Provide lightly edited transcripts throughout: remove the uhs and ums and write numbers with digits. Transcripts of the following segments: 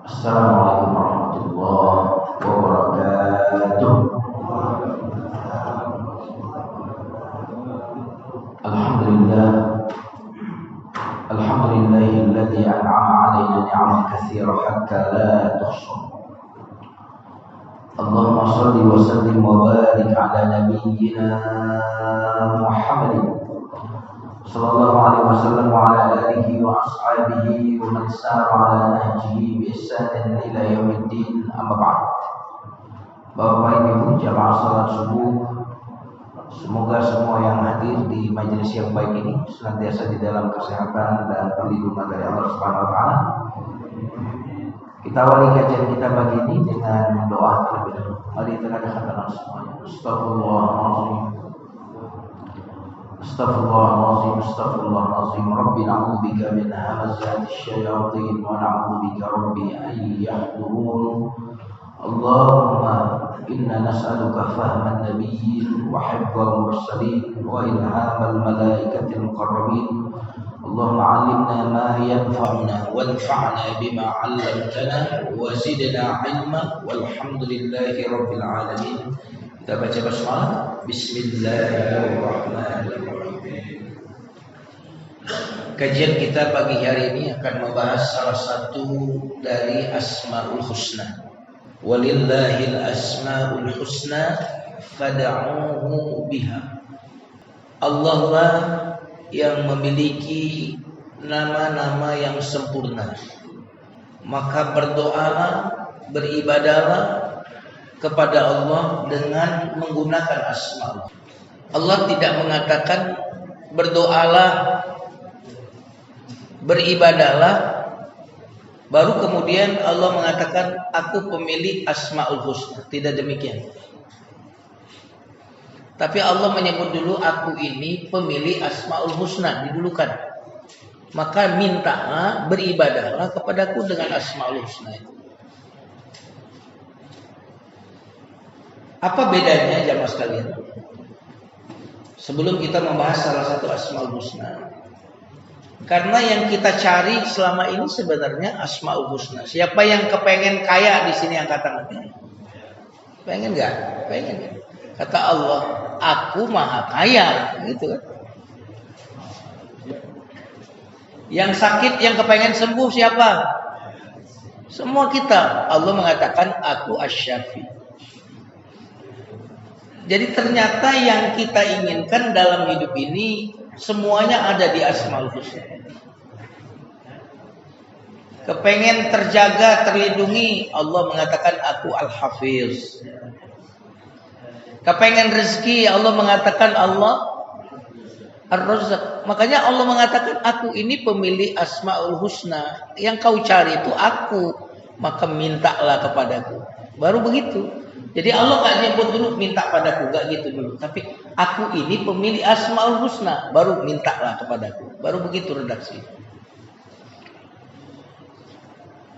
Assalamualaikum warahmatullahi wabarakatuh. Alhamdulillah, alhamdulillahilladzi an'ama 'alaina ni'aman katsira hatta la tuhsa. Allahumma shalli wa sallim wa barik 'ala nabiyyina Muhammadin sallallahu alaihi wasallam wa ala alihi wa ashabihi wa man sara ala nahjihi bi ihsanin ila yaumiddin, amma ba'd. Bapak Ibu jamaah salat subuh, semoga semua yang hadir di majelis yang baik ini senantiasa di dalam kesehatan dan perlindungan dari Allah Subhanahu wa taala. Kita awali kajian kita pagi ini dengan doa terlebih dahulu. Mari kita katakan semuanya. Astagfirullahaladzim. Astaghfirullahaladzim, astaghfirullahaladzim. Rabbi na'udzubika min hamazatis syayatin wa na'udzubika rabbi an yahdurun. Allahumma inna nas'aluka fahman nabiyyin wa hifdzal mursalin wa ilhamal malaikatil muqarrabin. Allahumma 'allimna ma yanfa'una wanfa'na bima 'allamtana wa zidna 'ilma walhamdulillahi rabbil alamin. Kita baca basmalah. Bismillahirrahmanirrahim. Kajian kita pagi hari ini akan membahas salah satu dari Asmaul Husna. Walillahil asmaul husna fad'uhu biha. Allah lah yang memiliki nama-nama yang sempurna. Maka berdoalah, beribadahlah kepada Allah dengan menggunakan asma. Allah tidak mengatakan berdoalah, beribadahlah, baru kemudian Allah mengatakan aku pemilik asmaul husna. Tidak demikian. Tapi Allah menyebut dulu aku ini pemilik asmaul husna, didulukan. Maka mintalah, beribadahlah kepadaku dengan asmaul husna itu. Apa bedanya jamaah sekalian? Sebelum kita membahas salah satu asmaul husna, karena yang kita cari selama ini sebenarnya asmaul husna. Siapa yang kepengen kaya di sini angkat tangan? Pengen nggak? Pengen kan? Kata Allah, aku maha kaya, gitu kan? Yang sakit, yang kepengen sembuh siapa? Semua kita. Allah mengatakan aku asy-syafi. Jadi ternyata yang kita inginkan dalam hidup ini semuanya ada di Asmaul Husna. Kepengen terjaga, terlindungi, Allah mengatakan aku Al-Hafiz. Kepengen rezeki, Allah mengatakan Allah Ar-Razzaq. Makanya Allah mengatakan aku ini pemilik Asmaul Husna. Yang kau cari itu aku, maka mintalah kepadaku. Baru begitu. Jadi Allah gak nyebut dulu minta padaku, gak gitu dulu. Tapi aku ini pemilik Asmaul Husna, baru mintalah kepadaku. Baru begitu redaksi.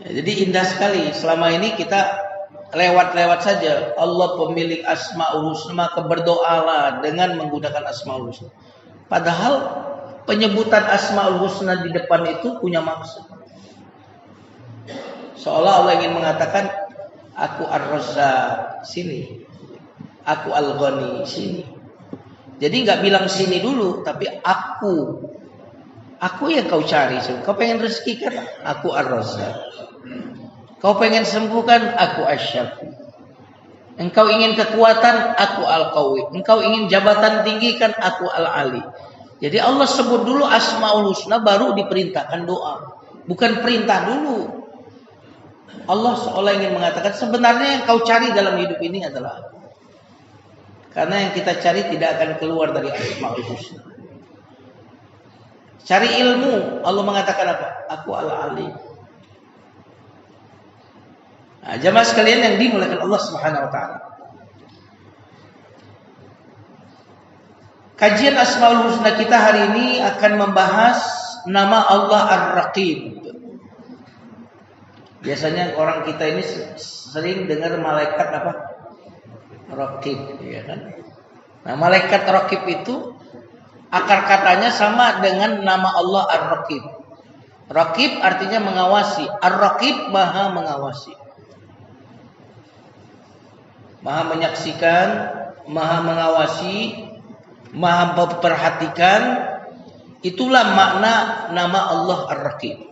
Ya, jadi indah sekali. Selama ini kita lewat-lewat saja. Allah pemilik Asmaul Husna, maka berdoalah dengan menggunakan Asmaul Husna. Padahal penyebutan Asmaul Husna di depan itu punya maksud. Seolah Allah ingin mengatakan aku Ar-Razzaq, sini. Aku Al-Ghani, sini. Jadi gak bilang sini dulu, tapi aku. Aku yang kau cari. Kau pengen rezeki kan? Aku Ar-Razzaq. Kau pengen sembuh kan? Aku Asy-Syafi. Engkau ingin kekuatan? Aku Al-Qawi. Engkau ingin jabatan tinggi kan? Aku Al-Ali. Jadi Allah sebut dulu Asmaul Husna, baru diperintahkan doa. Bukan perintah dulu. Allah seolah ingin mengatakan sebenarnya yang kau cari dalam hidup ini adalah aku. Karena yang kita cari tidak akan keluar dari Asmaul Husna. Cari ilmu, Allah mengatakan apa? Aku Al-Ali. Nah, jamaah sekalian yang dimuliakan Allah Subhanahu wa taala. Kajian Asmaul Husna kita hari ini akan membahas nama Allah Ar-Raqib. Biasanya orang kita ini sering dengar malaikat apa? Raqib, ya kan? Nah, malaikat Raqib itu akar katanya sama dengan nama Allah Ar-Raqib. Raqib artinya mengawasi. Ar-Raqib maha mengawasi. Maha menyaksikan, maha mengawasi, maha memperhatikan. Itulah makna nama Allah Ar-Raqib.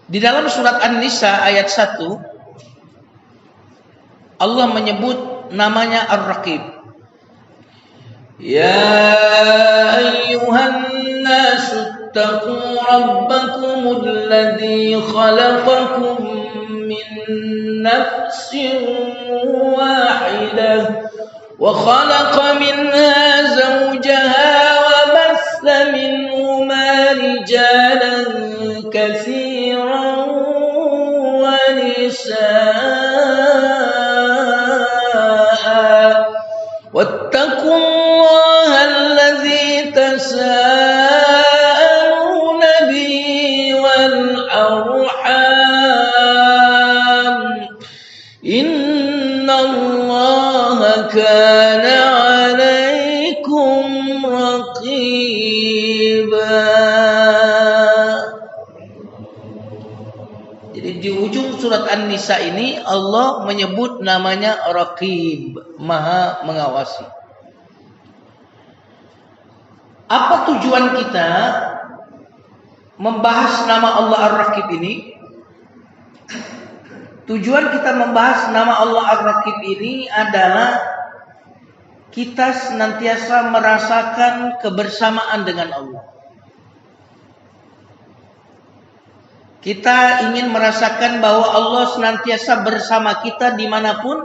Di dalam surat An-Nisa ayat 1 Allah menyebut namanya Ar-Raqib. Ya ayyuhan nasu taqu rabbakumul ladzi khalaqakum min nafsin wahidah wa khalaqa minha zawjaha wa bassa minhuma rijalan katsiran wa nisaa wattaqullaha alladzi tasaaluna bihi wal arham innallaha kana 'alaikum raqiba. Jadi di ujung surat An-Nisa ini Allah menyebut namanya Raqib, maha mengawasi. Apa tujuan kita membahas nama Allah Ar-Raqib ini? Tujuan kita membahas nama Allah Ar-Raqib ini adalah kita senantiasa merasakan kebersamaan dengan Allah. Kita ingin merasakan bahwa Allah senantiasa bersama kita dimanapun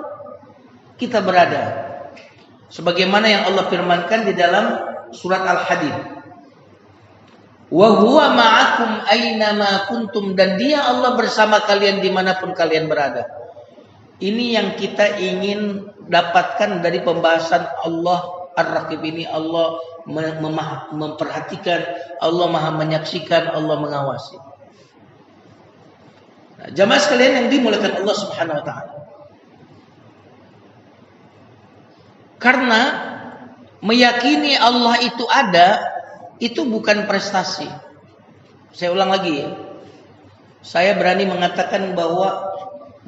kita berada. Sebagaimana yang Allah firmankan di dalam surat Al-Hadid. Wa huwa ma'akum aynama kuntum, dan Dia Allah bersama kalian dimanapun kalian berada. Ini yang kita ingin dapatkan dari pembahasan Allah Ar-Raqib ini. Allah memperhatikan, Allah maha menyaksikan, Allah mengawasi. Nah, jamaah sekalian yang dimuliakan Allah Subhanahu wa taala. Karena meyakini Allah itu ada, itu bukan prestasi. Saya ulang lagi ya. Saya berani mengatakan bahwa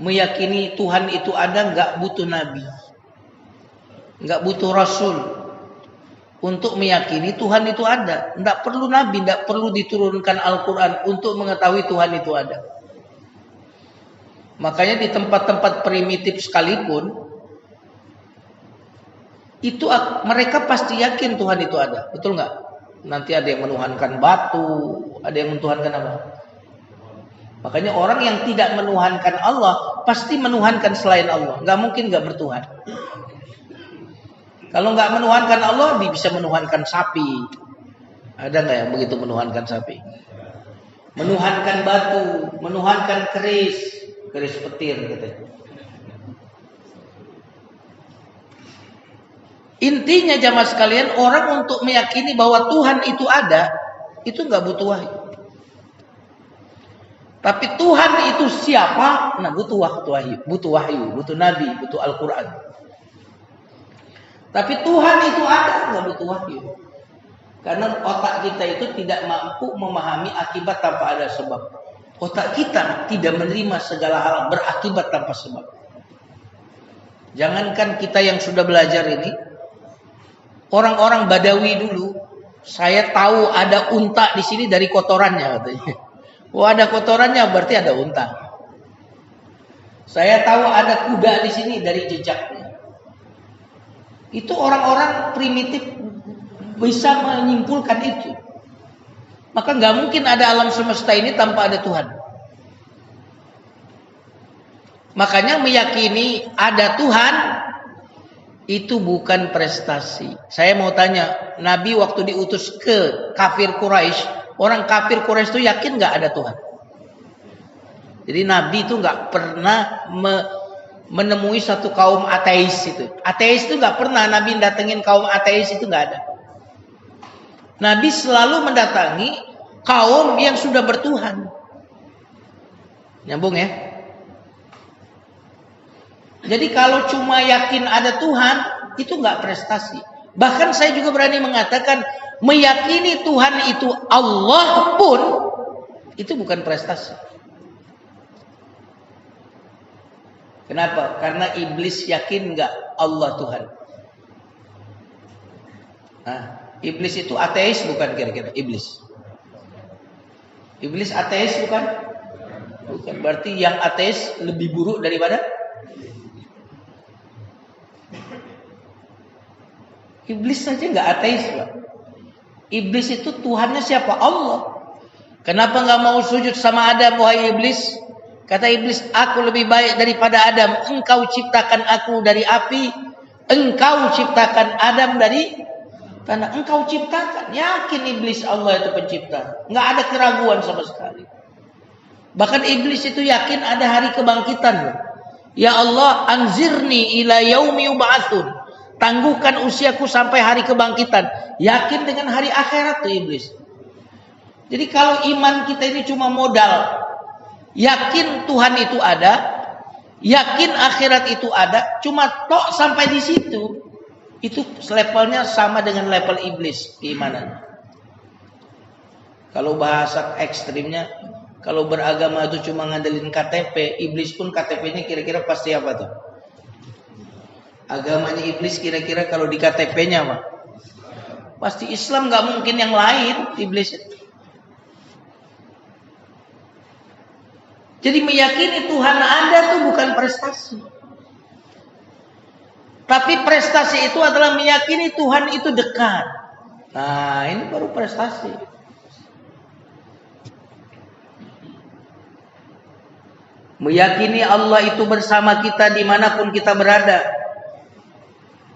meyakini Tuhan itu ada enggak butuh nabi. Enggak butuh rasul. Untuk meyakini Tuhan itu ada, enggak perlu nabi, enggak perlu diturunkan Al-Qur'an untuk mengetahui Tuhan itu ada. Makanya di tempat-tempat primitif sekalipun itu mereka pasti yakin Tuhan itu ada, betul nggak? Nanti ada yang menuhankan batu, ada yang menuhankan apa? Makanya orang yang tidak menuhankan Allah pasti menuhankan selain Allah, nggak mungkin nggak bertuhan. Kalau nggak menuhankan Allah, dia bisa menuhankan sapi. Ada nggak yang begitu menuhankan sapi? Menuhankan batu, menuhankan keris petir gitu. Intinya jamaah sekalian, orang untuk meyakini bahwa Tuhan itu ada, itu nggak butuh wahyu. Tapi Tuhan itu siapa? Nah, butuh wahyu, butuh nabi, butuh Al-Qur'an. Tapi Tuhan itu ada, nggak butuh wahyu. Karena otak kita itu tidak mampu memahami akibat tanpa ada sebab. Otak kita tidak menerima segala hal berakibat tanpa sebab. Jangankan kita yang sudah belajar ini, orang-orang Badawi dulu, saya tahu ada unta di sini dari kotorannya katanya. Oh, ada kotorannya berarti ada unta. Saya tahu ada kuda di sini dari jejaknya. Itu orang-orang primitif bisa menyimpulkan itu. Maka nggak mungkin ada alam semesta ini tanpa ada Tuhan. Makanya meyakini ada Tuhan itu bukan prestasi. Saya mau tanya, Nabi waktu diutus ke kafir Quraisy, orang kafir Quraisy itu yakin nggak ada Tuhan? Jadi Nabi itu nggak pernah menemui satu kaum ateis itu. Ateis itu nggak pernah Nabi datengin kaum ateis, itu nggak ada. Nabi selalu mendatangi kaum yang sudah bertuhan. Nyambung ya? Jadi kalau cuma yakin ada Tuhan, itu nggak prestasi. Bahkan saya juga berani mengatakan, Meyakini Tuhan itu Allah pun itu bukan prestasi. Kenapa? Karena iblis yakin nggak Allah Tuhan. Nah, iblis itu ateis bukan kira-kira? Iblis ateis bukan? Bukan. Berarti yang ateis lebih buruk daripada iblis saja nggak ateis, Pak. Iblis itu Tuhannya siapa? Allah. Kenapa nggak mau sujud sama Adam, wahai iblis? Kata iblis, aku lebih baik daripada Adam. Engkau ciptakan aku dari api, engkau ciptakan Adam dari tanah. Engkau ciptakan. Yakin iblis Allah itu pencipta. Nggak ada keraguan sama sekali. Bahkan iblis itu yakin ada hari kebangkitan. Ya Allah, anzirni ila yaumi yub'atsun. Tangguhkan usiaku sampai hari kebangkitan. Yakin dengan hari akhirat tuh iblis. Jadi kalau iman kita ini cuma modal, yakin Tuhan itu ada, yakin akhirat itu ada, cuma tok sampai di situ, itu levelnya sama dengan level iblis keimanan. Kalau bahasa ekstrimnya, kalau beragama itu cuma ngandelin KTP, iblis pun KTP-nya kira-kira pasti apa tuh? Agamanya iblis kira-kira kalau di KTP-nya apa? Pasti Islam, nggak mungkin yang lain iblis. Jadi meyakini Tuhan ada tuh bukan prestasi. Tapi prestasi itu adalah meyakini Tuhan itu dekat. Nah, ini baru prestasi. Meyakini Allah itu bersama kita dimanapun kita berada.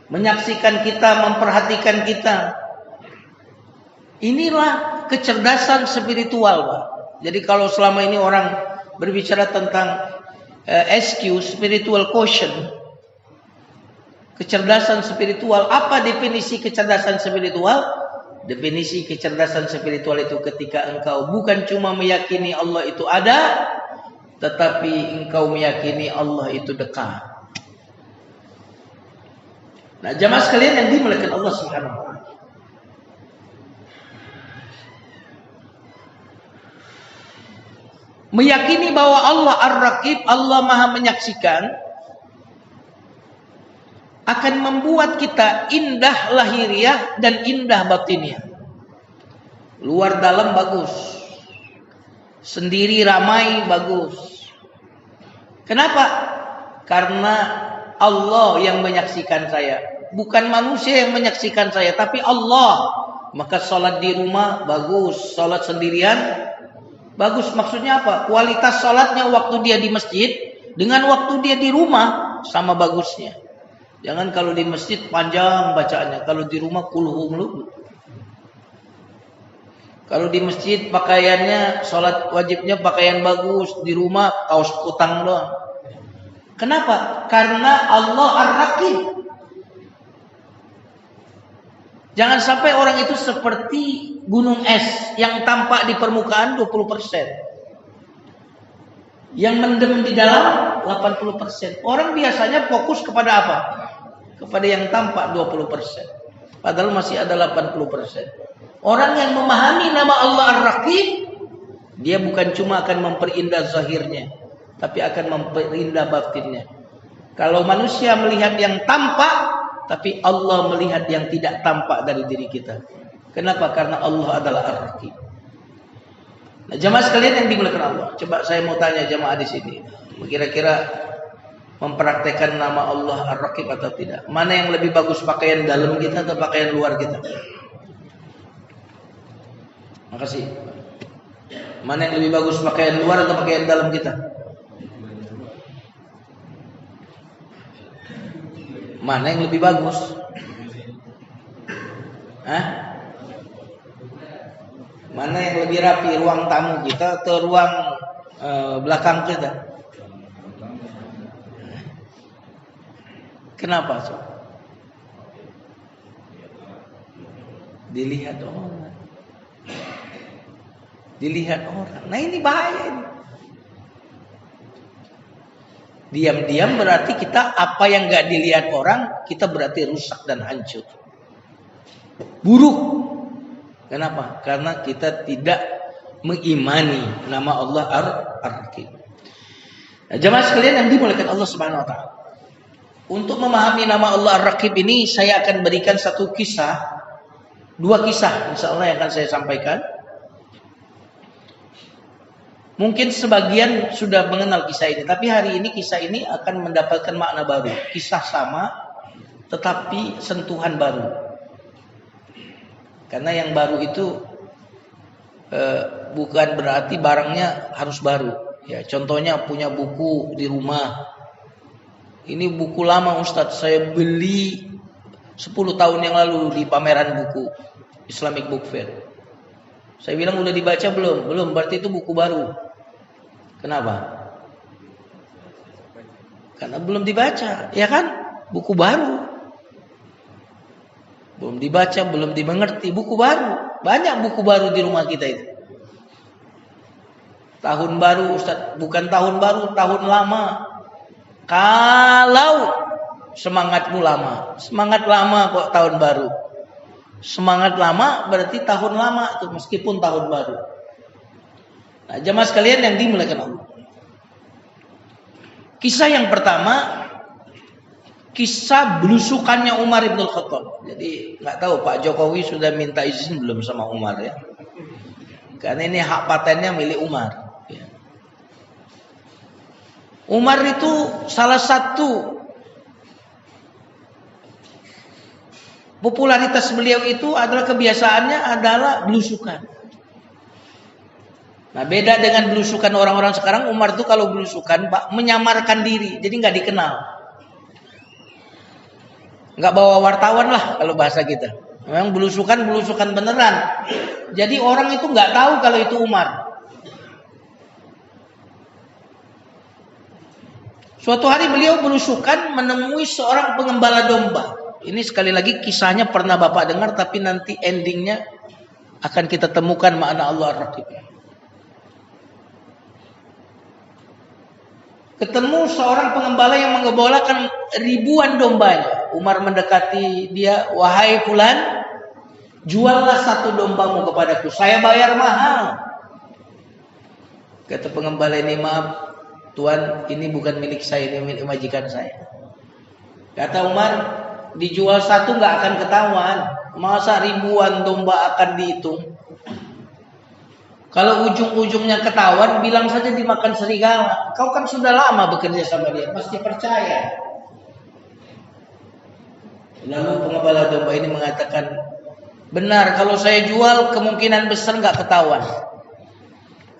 Menyaksikan kita, memperhatikan kita. Inilah kecerdasan spiritual, Pak. Jadi kalau selama ini orang berbicara tentang SQ, spiritual quotient, kecerdasan spiritual, apa definisi kecerdasan spiritual? Definisi kecerdasan spiritual itu ketika engkau bukan cuma meyakini Allah itu ada, tetapi engkau meyakini Allah itu dekat. Nah, jamaah sekalian yang dimuliakan Allah Subhanahu wa taala. Meyakini bahwa Allah Ar-Raqib, Allah Maha menyaksikan, akan membuat kita indah lahiriah dan indah batiniah. Luar dalam bagus. Sendiri ramai bagus. Kenapa? Karena Allah yang menyaksikan saya, bukan manusia yang menyaksikan saya, tapi Allah. Maka sholat di rumah bagus, sholat sendirian bagus. Maksudnya apa? Kualitas sholatnya waktu dia di masjid dengan waktu dia di rumah sama bagusnya. Jangan kalau di masjid panjang bacaannya, kalau di rumah kulhu melulu. Kalau di masjid pakaiannya, sholat wajibnya pakaian bagus, di rumah kaos kutang doang. Kenapa? Karena Allah Ar-Raqib. Jangan sampai orang itu seperti gunung es yang tampak di permukaan 20%. Yang mendem di dalam 80%. Orang biasanya fokus kepada apa? Kepada yang tampak 20%. Padahal masih ada 80%. Orang yang memahami nama Allah Ar-Raqib, dia bukan cuma akan memperindah zahirnya, tapi akan memperindah batinnya. Kalau manusia melihat yang tampak, tapi Allah melihat yang tidak tampak dari diri kita. Kenapa? Karena Allah adalah Ar-Raqib. Nah, jamaah sekalian yang dimuliakan Allah, coba saya mau tanya jamaah di sini, kira-kira mempraktekkan nama Allah Ar-Raqib atau tidak? Mana yang lebih bagus, pakaian dalam kita atau pakaian luar kita? Makasih. Mana yang lebih bagus, pakaian luar atau pakaian dalam kita? Mana yang lebih bagus? Hah? Mana yang lebih rapi, ruang tamu kita atau ruang belakang kita? Kenapa? So? Dilihat orang. Dilihat orang. Nah, ini bahaya ini. Diam-diam berarti kita apa yang gak dilihat orang, kita berarti rusak dan hancur. Buruk. Kenapa? Karena kita tidak mengimani nama Allah Ar-Raqib. Nah, jemaah sekalian yang dimuliakan Allah Subhanahu wa taala. Untuk memahami nama Allah Ar-Raqib ini saya akan berikan satu kisah, dua kisah insyaallah yang akan saya sampaikan. Mungkin sebagian sudah mengenal kisah ini, tapi hari ini kisah ini akan mendapatkan makna baru. Kisah sama, tetapi sentuhan baru. Karena yang baru itu bukan berarti barangnya harus baru. Ya, contohnya punya buku di rumah. Ini buku lama Ustadz, saya beli 10 tahun yang lalu di pameran buku Islamic Book Fair. Saya bilang udah dibaca belum? Belum, berarti itu buku baru. Kenapa? Karena belum dibaca, ya kan? Buku baru. Belum dibaca, belum dimengerti, buku baru. Banyak buku baru di rumah kita itu. Tahun baru Ustaz, bukan tahun baru, tahun lama. Kalau semangatmu lama, semangat lama kok tahun baru. Semangat lama berarti tahun lama tuh meskipun tahun baru. Nah, jemaah sekalian yang dimuliakan Allah. Kisah yang pertama, kisah belusukannya Umar bin Khattab. Jadi nggak tahu Pak Jokowi sudah minta izin belum sama Umar ya. Karena ini hak patennya milik Umar. Umar itu salah satu popularitas beliau itu adalah kebiasaannya adalah belusukan. Nah, beda dengan belusukan orang-orang sekarang. Umar itu kalau belusukan Pak menyamarkan diri, jadi nggak dikenal, nggak bawa wartawan lah kalau bahasa kita. Memang belusukan beneran. Jadi orang itu nggak tahu kalau itu Umar. Suatu hari beliau belusukan menemui seorang pengembala domba. Ini sekali lagi kisahnya pernah Bapak dengar, tapi nanti endingnya akan kita temukan makna Allah Ar-Raqib. Ketemu seorang pengembala yang menggembalakan ribuan dombanya. Umar mendekati dia, "Wahai fulan, juallah satu dombamu kepadaku, saya bayar mahal." Kata pengembala ini, "Maaf Tuan, ini bukan milik saya, ini milik majikan saya." Kata Umar, "Dijual satu nggak akan ketahuan, masa ribuan domba akan dihitung? Kalau ujung-ujungnya ketahuan, bilang saja dimakan serigala. Kau kan sudah lama bekerja sama dia, pasti percaya." Lalu pengembala domba ini mengatakan, "Benar, kalau saya jual kemungkinan besar nggak ketahuan.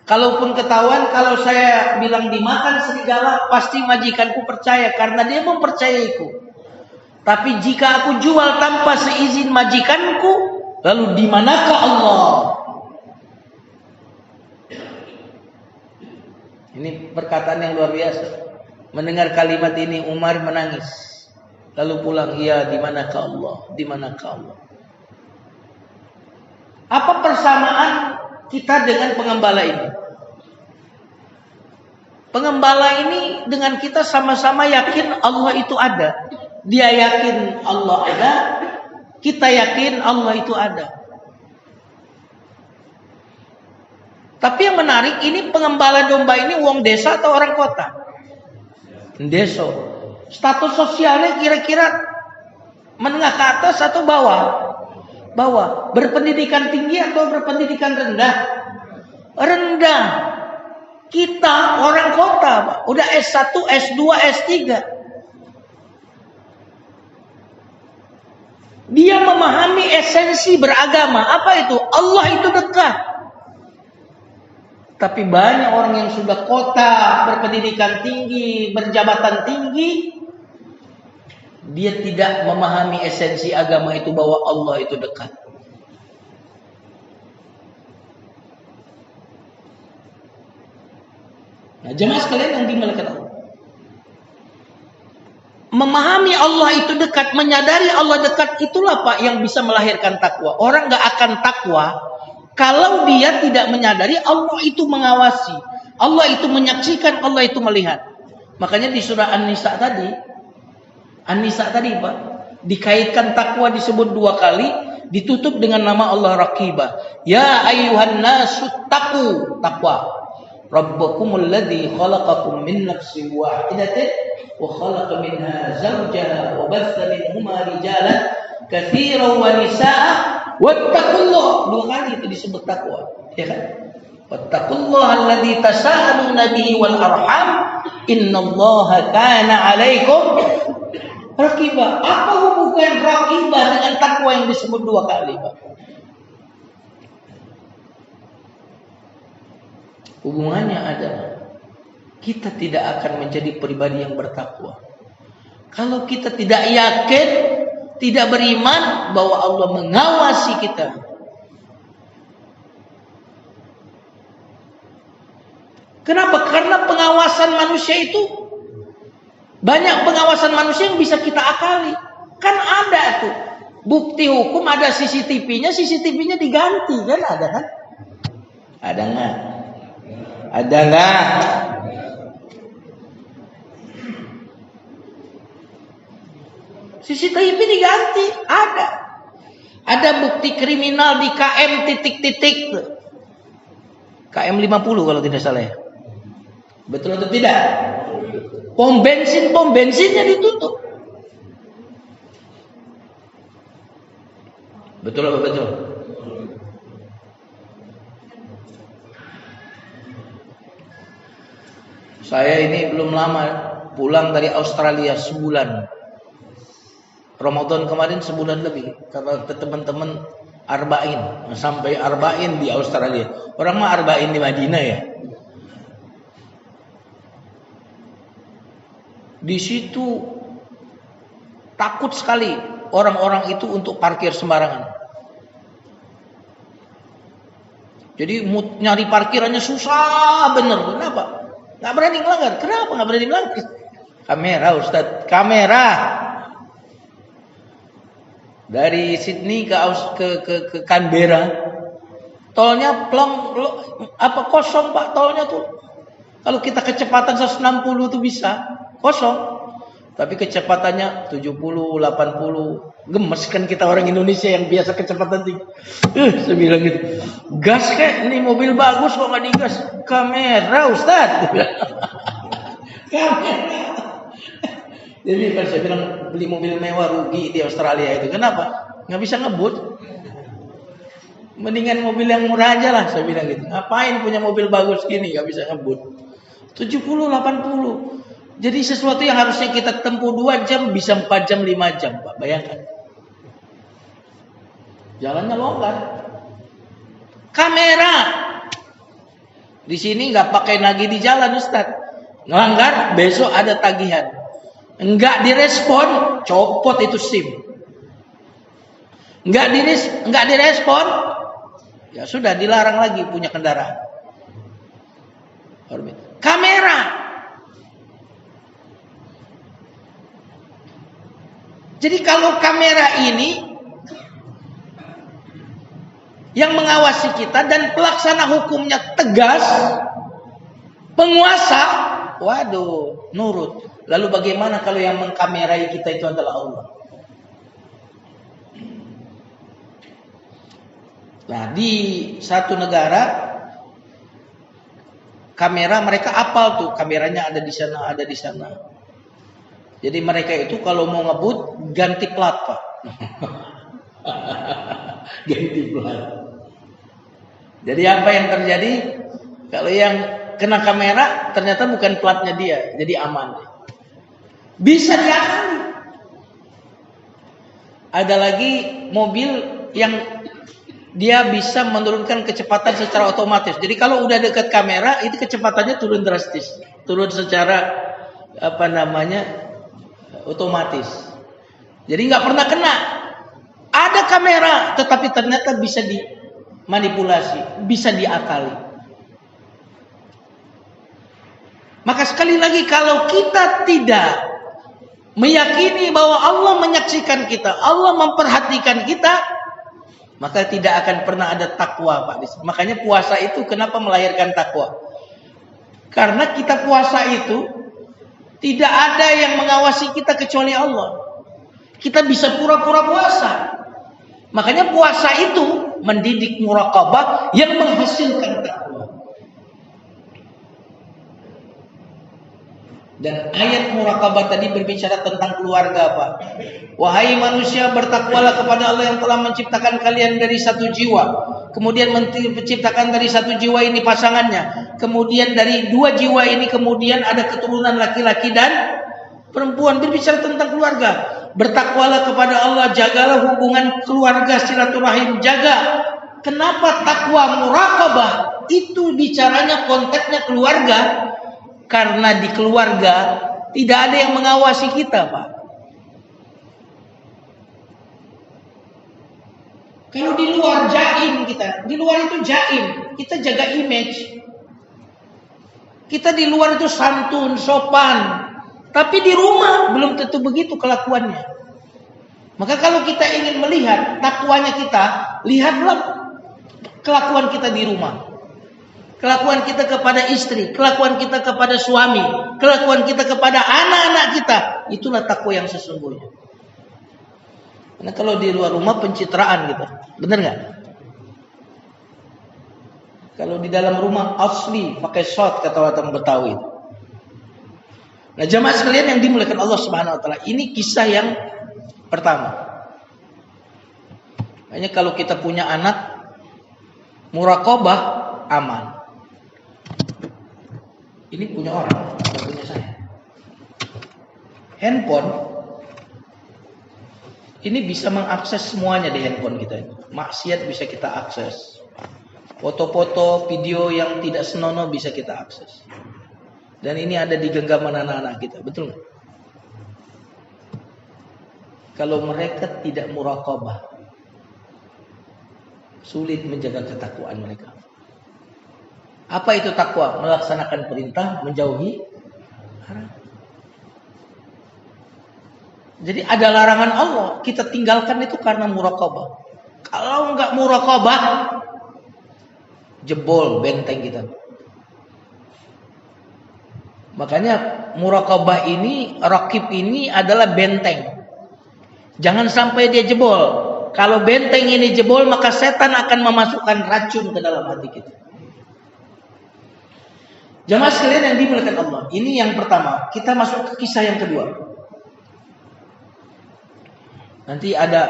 Kalaupun ketahuan, kalau saya bilang dimakan serigala, pasti majikanku percaya karena dia mempercayaiku. Tapi jika aku jual tanpa seizin majikanku, lalu di manakah Allah?" Ini perkataan yang luar biasa. Mendengar kalimat ini Umar menangis. Lalu pulang, "Iya, di manakah Allah? Di manakah Allah?" Apa persamaan kita dengan pengembala ini? Pengembala ini dengan kita sama-sama yakin Allah itu ada. Dia yakin Allah ada, kita yakin Allah itu ada. Tapi yang menarik, ini pengembala domba ini wong desa atau orang kota? Desa. Status sosialnya kira-kira menengah ke atas atau bawah? Bawah. Berpendidikan tinggi atau berpendidikan rendah? Rendah. Kita orang kota, Pak. Udah S1, S2, S3. Dia memahami esensi beragama. Apa itu? Allah itu dekat. Tapi banyak orang yang sudah kota, berpendidikan tinggi, berjabatan tinggi, dia tidak memahami esensi agama itu, bahwa Allah itu dekat. Nah, jemaah sekalian yang dimuliakan Allah, memahami Allah itu dekat, menyadari Allah dekat, itulah Pak yang bisa melahirkan takwa. Orang gak akan takwa kalau dia tidak menyadari Allah itu mengawasi, Allah itu menyaksikan, Allah itu melihat. Makanya di surah An-Nisa tadi Pak, dikaitkan takwa disebut 2 kali, Ditutup dengan nama Allah Raqibah. Ya ayyuhan nasu taqu, takwa. Rabbakumul ladzi khalaqakum min nafsin wahidatin wa khalaqa minha zawjaha wa batha minhuma rijalan katsiran wa nisaa wattaqullah. 2 kali itu disebut takwa, ya kan? Wattaqullaha alladzi tasaaluna bihi wal arham innallaha kana 'alaikum raqibah. Apa hubungan raqibah dengan takwa yang disebut 2 kali, Pak? Hubungannya adalah kita tidak akan menjadi pribadi yang bertakwa kalau kita tidak yakin, tidak beriman bahwa Allah mengawasi kita. Kenapa? Karena pengawasan manusia itu banyak, pengawasan manusia yang bisa kita akali. Kan ada tuh bukti hukum, ada CCTV-nya diganti, kan ada kan? Ada nggak? Ada nggak? CCTV diganti, ada. Ada bukti kriminal di KM titik-titik. KM 50 kalau tidak salah ya. Betul atau tidak? Pom bensinnya ditutup. Betul apa betul? Saya ini belum lama pulang dari Australia sebulan. Ramadan kemarin sebulan lebih. Kata teman-teman arba'in, sampai arba'in di Australia. Orang mah arba'in di Madinah ya. Di situ takut sekali orang-orang itu untuk parkir sembarangan. Jadi nyari parkirannya susah bener. Kenapa? Nggak berani melanggar. Kenapa nggak berani melanggar? Kamera, Ustadz, kamera. Dari Sydney ke Canberra, tolnya kosong Pak, tolnya tuh. Kalau kita kecepatan 160 tuh bisa kosong. Tapi kecepatannya 70, 80. Gemes kan kita orang Indonesia yang biasa kecepatan tinggi. Saya bilang gitu. Gas kek, ini mobil bagus kok nggak digas. Kamera Ustaz. Kamera. Jadi kan saya bilang beli mobil mewah rugi di Australia itu. Kenapa? Nggak bisa ngebut. Mendingan mobil yang murah aja lah, saya bilang gitu. Ngapain punya mobil bagus gini nggak bisa ngebut. 70, 80. Jadi sesuatu yang harusnya kita tempuh 2 jam bisa 4 jam, 5 jam, Pak. Bayangkan. Jalannya longgar. Kamera. Di sini nggak pakai nagih di jalan, Ustaz. Ngelanggar, besok ada tagihan. Enggak direspon, copot itu SIM. Enggak direspon, ya sudah dilarang lagi punya kendaraan. Kamera. Jadi kalau kamera ini yang mengawasi kita dan pelaksana hukumnya tegas, penguasa, waduh, nurut. Lalu bagaimana kalau yang mengkamerai kita itu adalah Allah? Nah, di satu negara kamera mereka apal tuh, kameranya ada di sana, ada di sana. Jadi mereka itu kalau mau ngebut ganti plat, Pak. Ganti plat. Jadi apa yang terjadi? Kalau yang kena kamera ternyata bukan platnya dia, jadi aman. Bisa diakali. Ada lagi mobil yang dia bisa menurunkan kecepatan secara otomatis. Jadi kalau udah dekat kamera itu kecepatannya turun drastis, turun secara otomatis. Jadi nggak pernah kena. Ada kamera, tetapi ternyata bisa dimanipulasi, bisa diakali. Maka sekali lagi kalau kita tidak meyakini bahwa Allah menyaksikan kita, Allah memperhatikan kita, maka tidak akan pernah ada takwa, Pak. Makanya puasa itu kenapa melahirkan takwa? Karena kita puasa itu tidak ada yang mengawasi kita kecuali Allah. Kita bisa pura-pura puasa. Makanya puasa itu mendidik muraqabah yang menghasilkan takwa. Dan ayat muraqabah tadi berbicara tentang keluarga, Pak. Wahai manusia, bertakwalah kepada Allah yang telah menciptakan kalian dari satu jiwa. Kemudian menciptakan dari satu jiwa ini pasangannya. Kemudian dari dua jiwa ini kemudian ada keturunan laki-laki dan perempuan. Berbicara tentang keluarga. Bertakwalah kepada Allah, jagalah hubungan keluarga, silaturahim, jaga. Kenapa takwa muraqabah? Itu bicaranya konteksnya keluarga. Karena di keluarga tidak ada yang mengawasi kita, Pak. Kalau di luar jaim kita, di luar itu jaim, kita jaga image. Kita di luar itu santun, sopan, tapi di rumah belum tentu begitu kelakuannya. Maka kalau kita ingin melihat takwanya kita, lihatlah kelakuan kita di rumah. Kelakuan kita kepada istri, kelakuan kita kepada suami, kelakuan kita kepada anak-anak kita, itulah takwa yang sesungguhnya. Karena kalau di luar rumah pencitraan gitu, benar nggak? Kalau di dalam rumah asli pakai shot kata orang Betawi. Nah, jamaah sekalian yang dimuliakan Allah Subhanahu Wa Taala, ini kisah yang pertama. Makanya kalau kita punya anak, muraqabah aman. Ini punya orang, bukan punya saya. Handphone ini bisa mengakses semuanya di handphone kita. Maksiat bisa kita akses. Foto-foto, video yang tidak senonoh bisa kita akses. Dan ini ada di genggaman anak-anak kita, betul nggak? Kalau mereka tidak muraqabah, sulit menjaga ketakwaan mereka. Apa itu takwa? Melaksanakan perintah, menjauhi haram. Jadi ada larangan Allah, kita tinggalkan itu karena muraqabah. Kalau enggak muraqabah, jebol benteng kita. Makanya muraqabah ini, raqib ini adalah benteng. Jangan sampai dia jebol. Kalau benteng ini jebol, maka setan akan memasukkan racun ke dalam hati kita. Jamaah sekalian yang dimuliakan Allah, ini yang pertama. Kita masuk ke kisah yang kedua. Nanti ada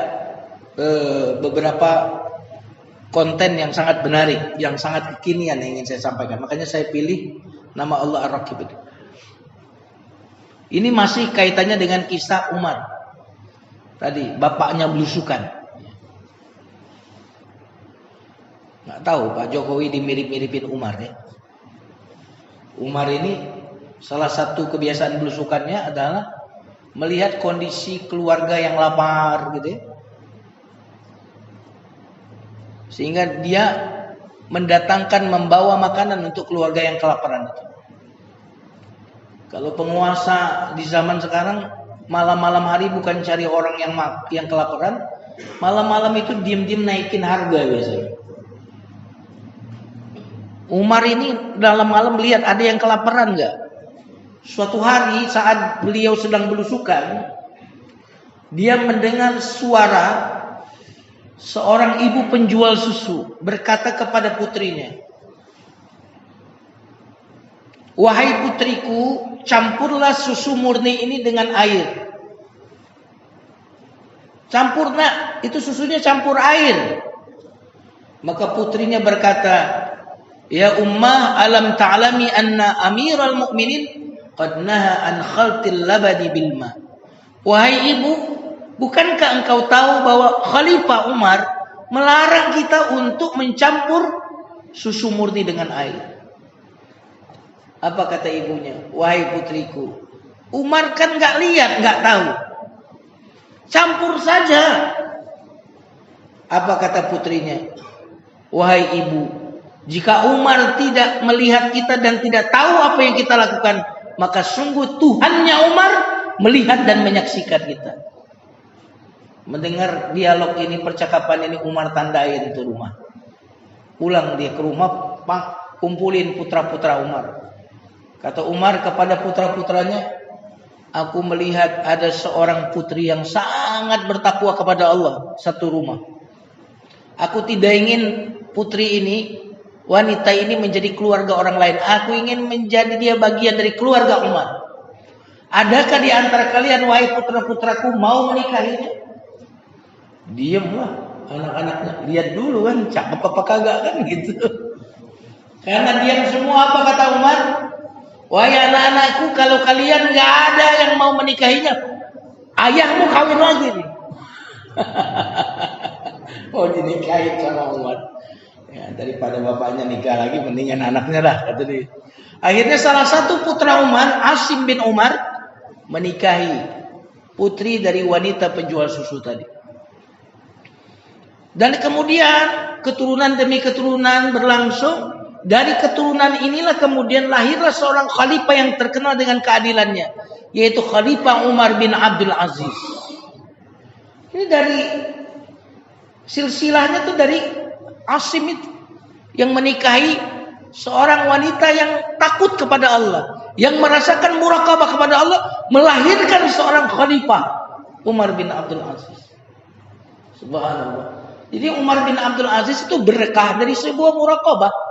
beberapa konten yang sangat menarik, yang sangat kekinian yang ingin saya sampaikan. Makanya saya pilih nama Allah Ar-Raqib itu. Ini masih kaitannya dengan kisah Umar. Tadi bapaknya belusukan. Nggak tahu Pak Jokowi dimirip-miripin Umar ya. Umar ini salah satu kebiasaan belusukannya adalah melihat kondisi keluarga yang lapar gitu ya. Sehingga dia mendatangkan, membawa makanan untuk keluarga yang kelaparan itu. Kalau penguasa di zaman sekarang malam-malam hari bukan cari orang yang kelaparan, malam-malam itu diam-diam naikin harga biasanya. Umar ini dalam malam lihat ada yang kelaparan enggak? Suatu hari saat beliau sedang belusukan, dia mendengar suara seorang ibu penjual susu berkata kepada putrinya, "Wahai putriku, campurlah susu murni ini dengan air." Campur nak, itu susunya campur air. Maka putrinya berkata, "Ya ummah, alam ta'lami anna amiral mu'minin qad naha an khaltil labadi bil ma." Wahai ibu, bukankah engkau tahu bahwa Khalifah Umar melarang kita untuk mencampur susu murni dengan air? Apa kata ibunya? "Wahai putriku, Umar kan enggak lihat, enggak tahu. Campur saja." Apa kata putrinya? "Wahai ibu, jika Umar tidak melihat kita dan tidak tahu apa yang kita lakukan, maka sungguh Tuhannya Umar melihat dan menyaksikan kita." Mendengar dialog ini, percakapan ini, Umar tandain itu rumah. Pulang dia ke rumah, kumpulin putra-putra Umar. Kata Umar kepada putra-putranya, "Aku melihat ada seorang putri yang sangat bertakwa kepada Allah satu rumah. Aku tidak ingin putri ini, wanita ini menjadi keluarga orang lain. Aku ingin menjadi dia bagian dari keluarga Umar. Adakah di antara kalian, wahai putra-putraku, mau menikahinya? Diamlah anak-anaknya. Lihat dulu kan, cakep apa kagak kan gitu. Karena diam semua, apa kata Umar? Wahai anak-anakku, kalau kalian nggak ada yang mau menikahinya, ayahmu kawin lagi nih. Oh, dinikahin sama Umar. Ya, daripada bapaknya nikah lagi, mendingan anaknya lah, kata dia. Akhirnya salah satu putra Umar, Asim bin Umar, menikahi putri dari wanita penjual susu tadi. Dan kemudian keturunan demi keturunan berlangsung. Dari keturunan inilah kemudian lahirlah seorang khalifah yang terkenal dengan keadilannya, yaitu Khalifah Umar bin Abdul Aziz. Ini dari silsilahnya tuh dari Asim itu, yang menikahi seorang wanita yang takut kepada Allah, yang merasakan muraqabah kepada Allah, melahirkan seorang khalifah Umar bin Abdul Aziz. Subhanallah. Jadi Umar bin Abdul Aziz itu berkah dari sebuah muraqabah.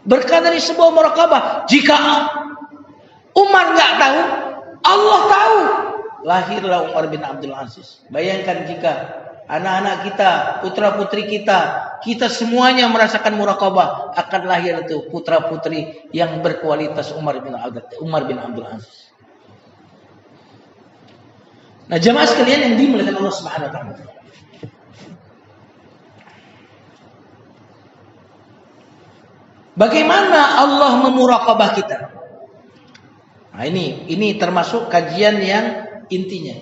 Berkah dari sebuah muraqabah. Jika Umar nggak tahu, Allah tahu. Lahirlah Umar bin Abdul Aziz. Bayangkan jika anak-anak kita, putra-putri kita, kita semuanya merasakan muraqabah, akan lahir itu putra-putri yang berkualitas Umar bin Abdul Aziz. Nah, jamaah sekalian yang dimuliakan Allah Subhanahu wa taala. Bagaimana Allah memuraqabah kita? Nah, ini termasuk kajian yang intinya.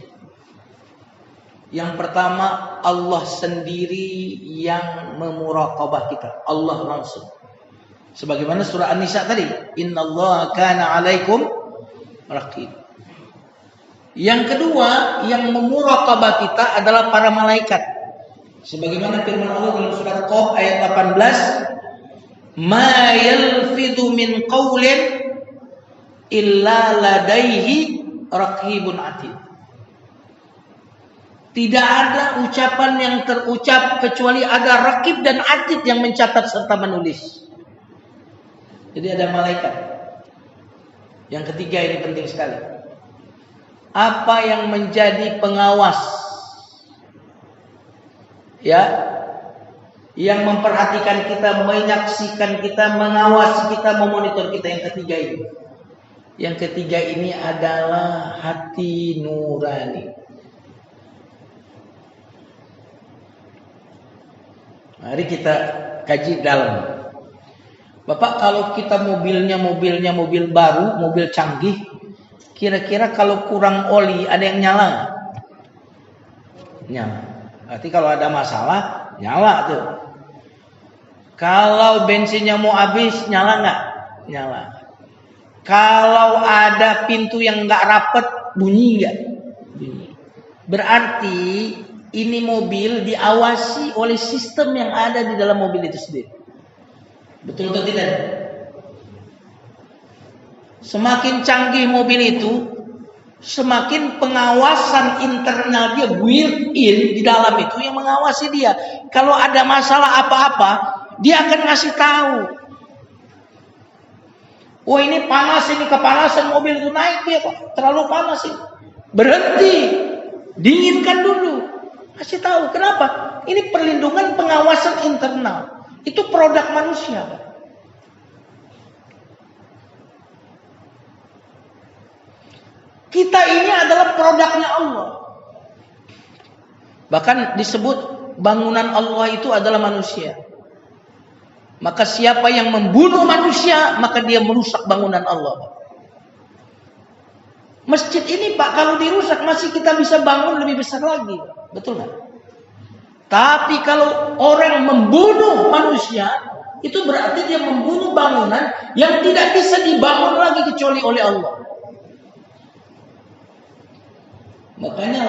Yang pertama, Allah sendiri yang memuraqabah kita. Allah langsung. Sebagaimana surah An-Nisa tadi, innallaha kana 'alaikum raqib. Yang kedua, yang memuraqabah kita adalah para malaikat. Sebagaimana firman Allah dalam surah Qaf ayat 18, ma yalfidu min qawlin illa ladaihi raqibun atid. Tidak ada ucapan yang terucap kecuali ada raqib dan atid yang mencatat serta menulis. Jadi ada malaikat. Yang ketiga ini penting sekali. Apa yang menjadi pengawas, ya, yang memperhatikan kita, menyaksikan kita, mengawasi kita, memonitor kita. Yang ketiga ini. Yang ketiga ini adalah hati nurani. Mari kita kaji dalam. Bapak, kalau kita mobilnya mobil baru, mobil canggih, kira-kira kalau kurang oli ada yang nyala? Nyala. Berarti kalau ada masalah, nyala tuh. Kalau bensinnya mau habis, nyala nggak? Nyala. Kalau ada pintu yang nggak rapet, bunyi nggak? Bunyi. Berarti ini mobil diawasi oleh sistem yang ada di dalam mobil itu sendiri. Betul atau tidak? Semakin canggih mobil itu, semakin pengawasan internal dia, built-in di dalam itu yang mengawasi dia. Kalau ada masalah apa-apa, dia akan ngasih tahu. Oh, ini panas, ini kepanasan mobil itu, naik dia kok, terlalu panas ini. Berhenti, dinginkan dulu, kasih tahu. Kenapa? Ini perlindungan pengawasan internal. Itu produk manusia. Kita ini adalah produknya Allah. Bahkan disebut bangunan Allah itu adalah manusia. Maka siapa yang membunuh manusia, maka dia merusak bangunan Allah. Masjid ini, Pak, kalau dirusak masih kita bisa bangun lebih besar lagi. Betul nggak? Tapi kalau orang membunuh manusia, itu berarti dia membunuh bangunan yang tidak bisa dibangun lagi kecuali oleh Allah. Makanya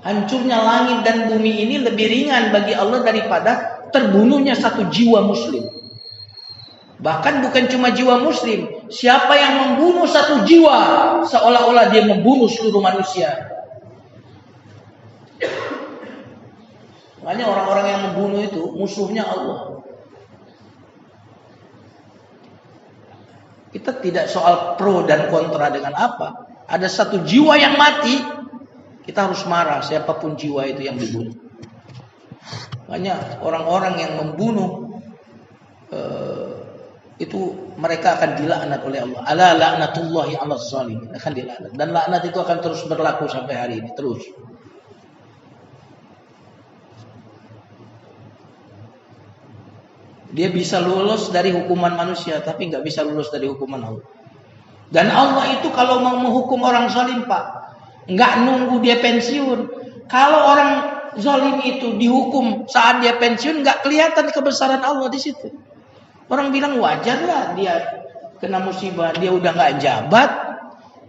hancurnya langit dan bumi ini lebih ringan bagi Allah daripada terbunuhnya satu jiwa muslim. Bahkan bukan cuma jiwa muslim, siapa yang membunuh satu jiwa seolah-olah dia membunuh seluruh manusia. Makanya orang-orang yang membunuh itu musuhnya Allah. Kita tidak soal pro dan kontra dengan apa. Ada satu jiwa yang mati, kita harus marah siapapun jiwa itu yang dibunuh. Makanya orang-orang yang membunuh itu mereka akan dilaknat oleh Allah. Ala laknatullahi 'alaz zalimin, akan dilaknat. Dan laknat itu akan terus berlaku sampai hari ini, terus. Dia bisa lulus dari hukuman manusia, tapi nggak bisa lulus dari hukuman Allah. Dan Allah itu kalau mau menghukum orang zalim, Pak, nggak nunggu dia pensiun. Kalau orang zalim itu dihukum saat dia pensiun, nggak kelihatan kebesaran Allah di situ. Orang bilang wajarlah dia kena musibah, dia udah nggak jabat,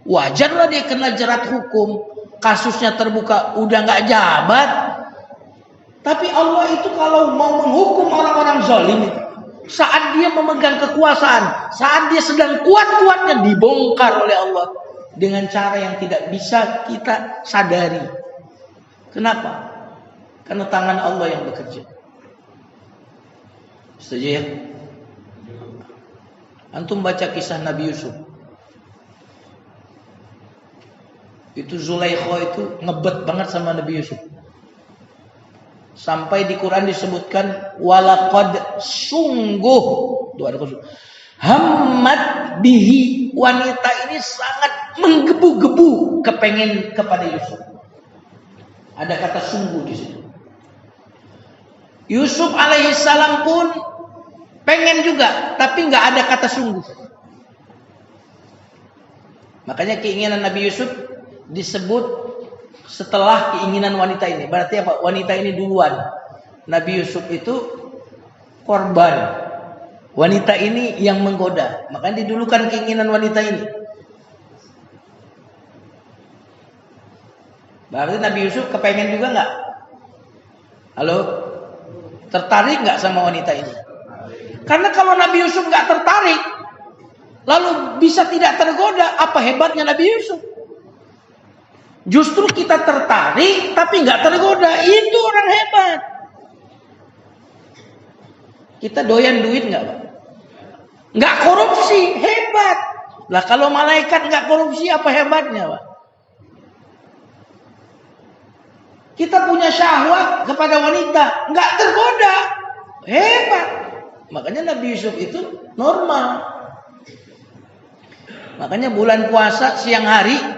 wajarlah dia kena jerat hukum, kasusnya terbuka, udah nggak jabat. Tapi Allah itu kalau mau menghukum orang-orang zalim itu, saat dia memegang kekuasaan, saat dia sedang kuat-kuatnya, dibongkar oleh Allah dengan cara yang tidak bisa kita sadari. Kenapa? Karena tangan Allah yang bekerja. Setuju ya? Antum baca kisah Nabi Yusuf. Itu Zulaikha itu ngebet banget sama Nabi Yusuf. Sampai di Quran disebutkan walaqad sungguh hammat bihi, wanita ini sangat menggebu-gebu kepengen kepada Yusuf. Ada kata sungguh di situ. Yusuf alaihissalam pun pengen juga, tapi nggak ada kata sungguh. Makanya keinginan Nabi Yusuf disebut setelah keinginan wanita ini. Berarti apa? Wanita ini duluan. Nabi Yusuf itu korban. Wanita ini yang menggoda. Makanya didulukan keinginan wanita ini. Berarti Nabi Yusuf kepengen juga nggak? Halo? Tertarik nggak sama wanita ini? Karena kalau Nabi Yusuf nggak tertarik, lalu bisa tidak tergoda, apa hebatnya Nabi Yusuf? Justru kita tertarik tapi nggak tergoda, itu orang hebat. Kita doyan duit nggak, Pak? Nggak korupsi, hebat. Lah kalau malaikat nggak korupsi, apa hebatnya, Pak? Kita punya syahwat kepada wanita, nggak tergoda, hebat. Makanya Nabi Yusuf itu normal. Makanya bulan puasa siang hari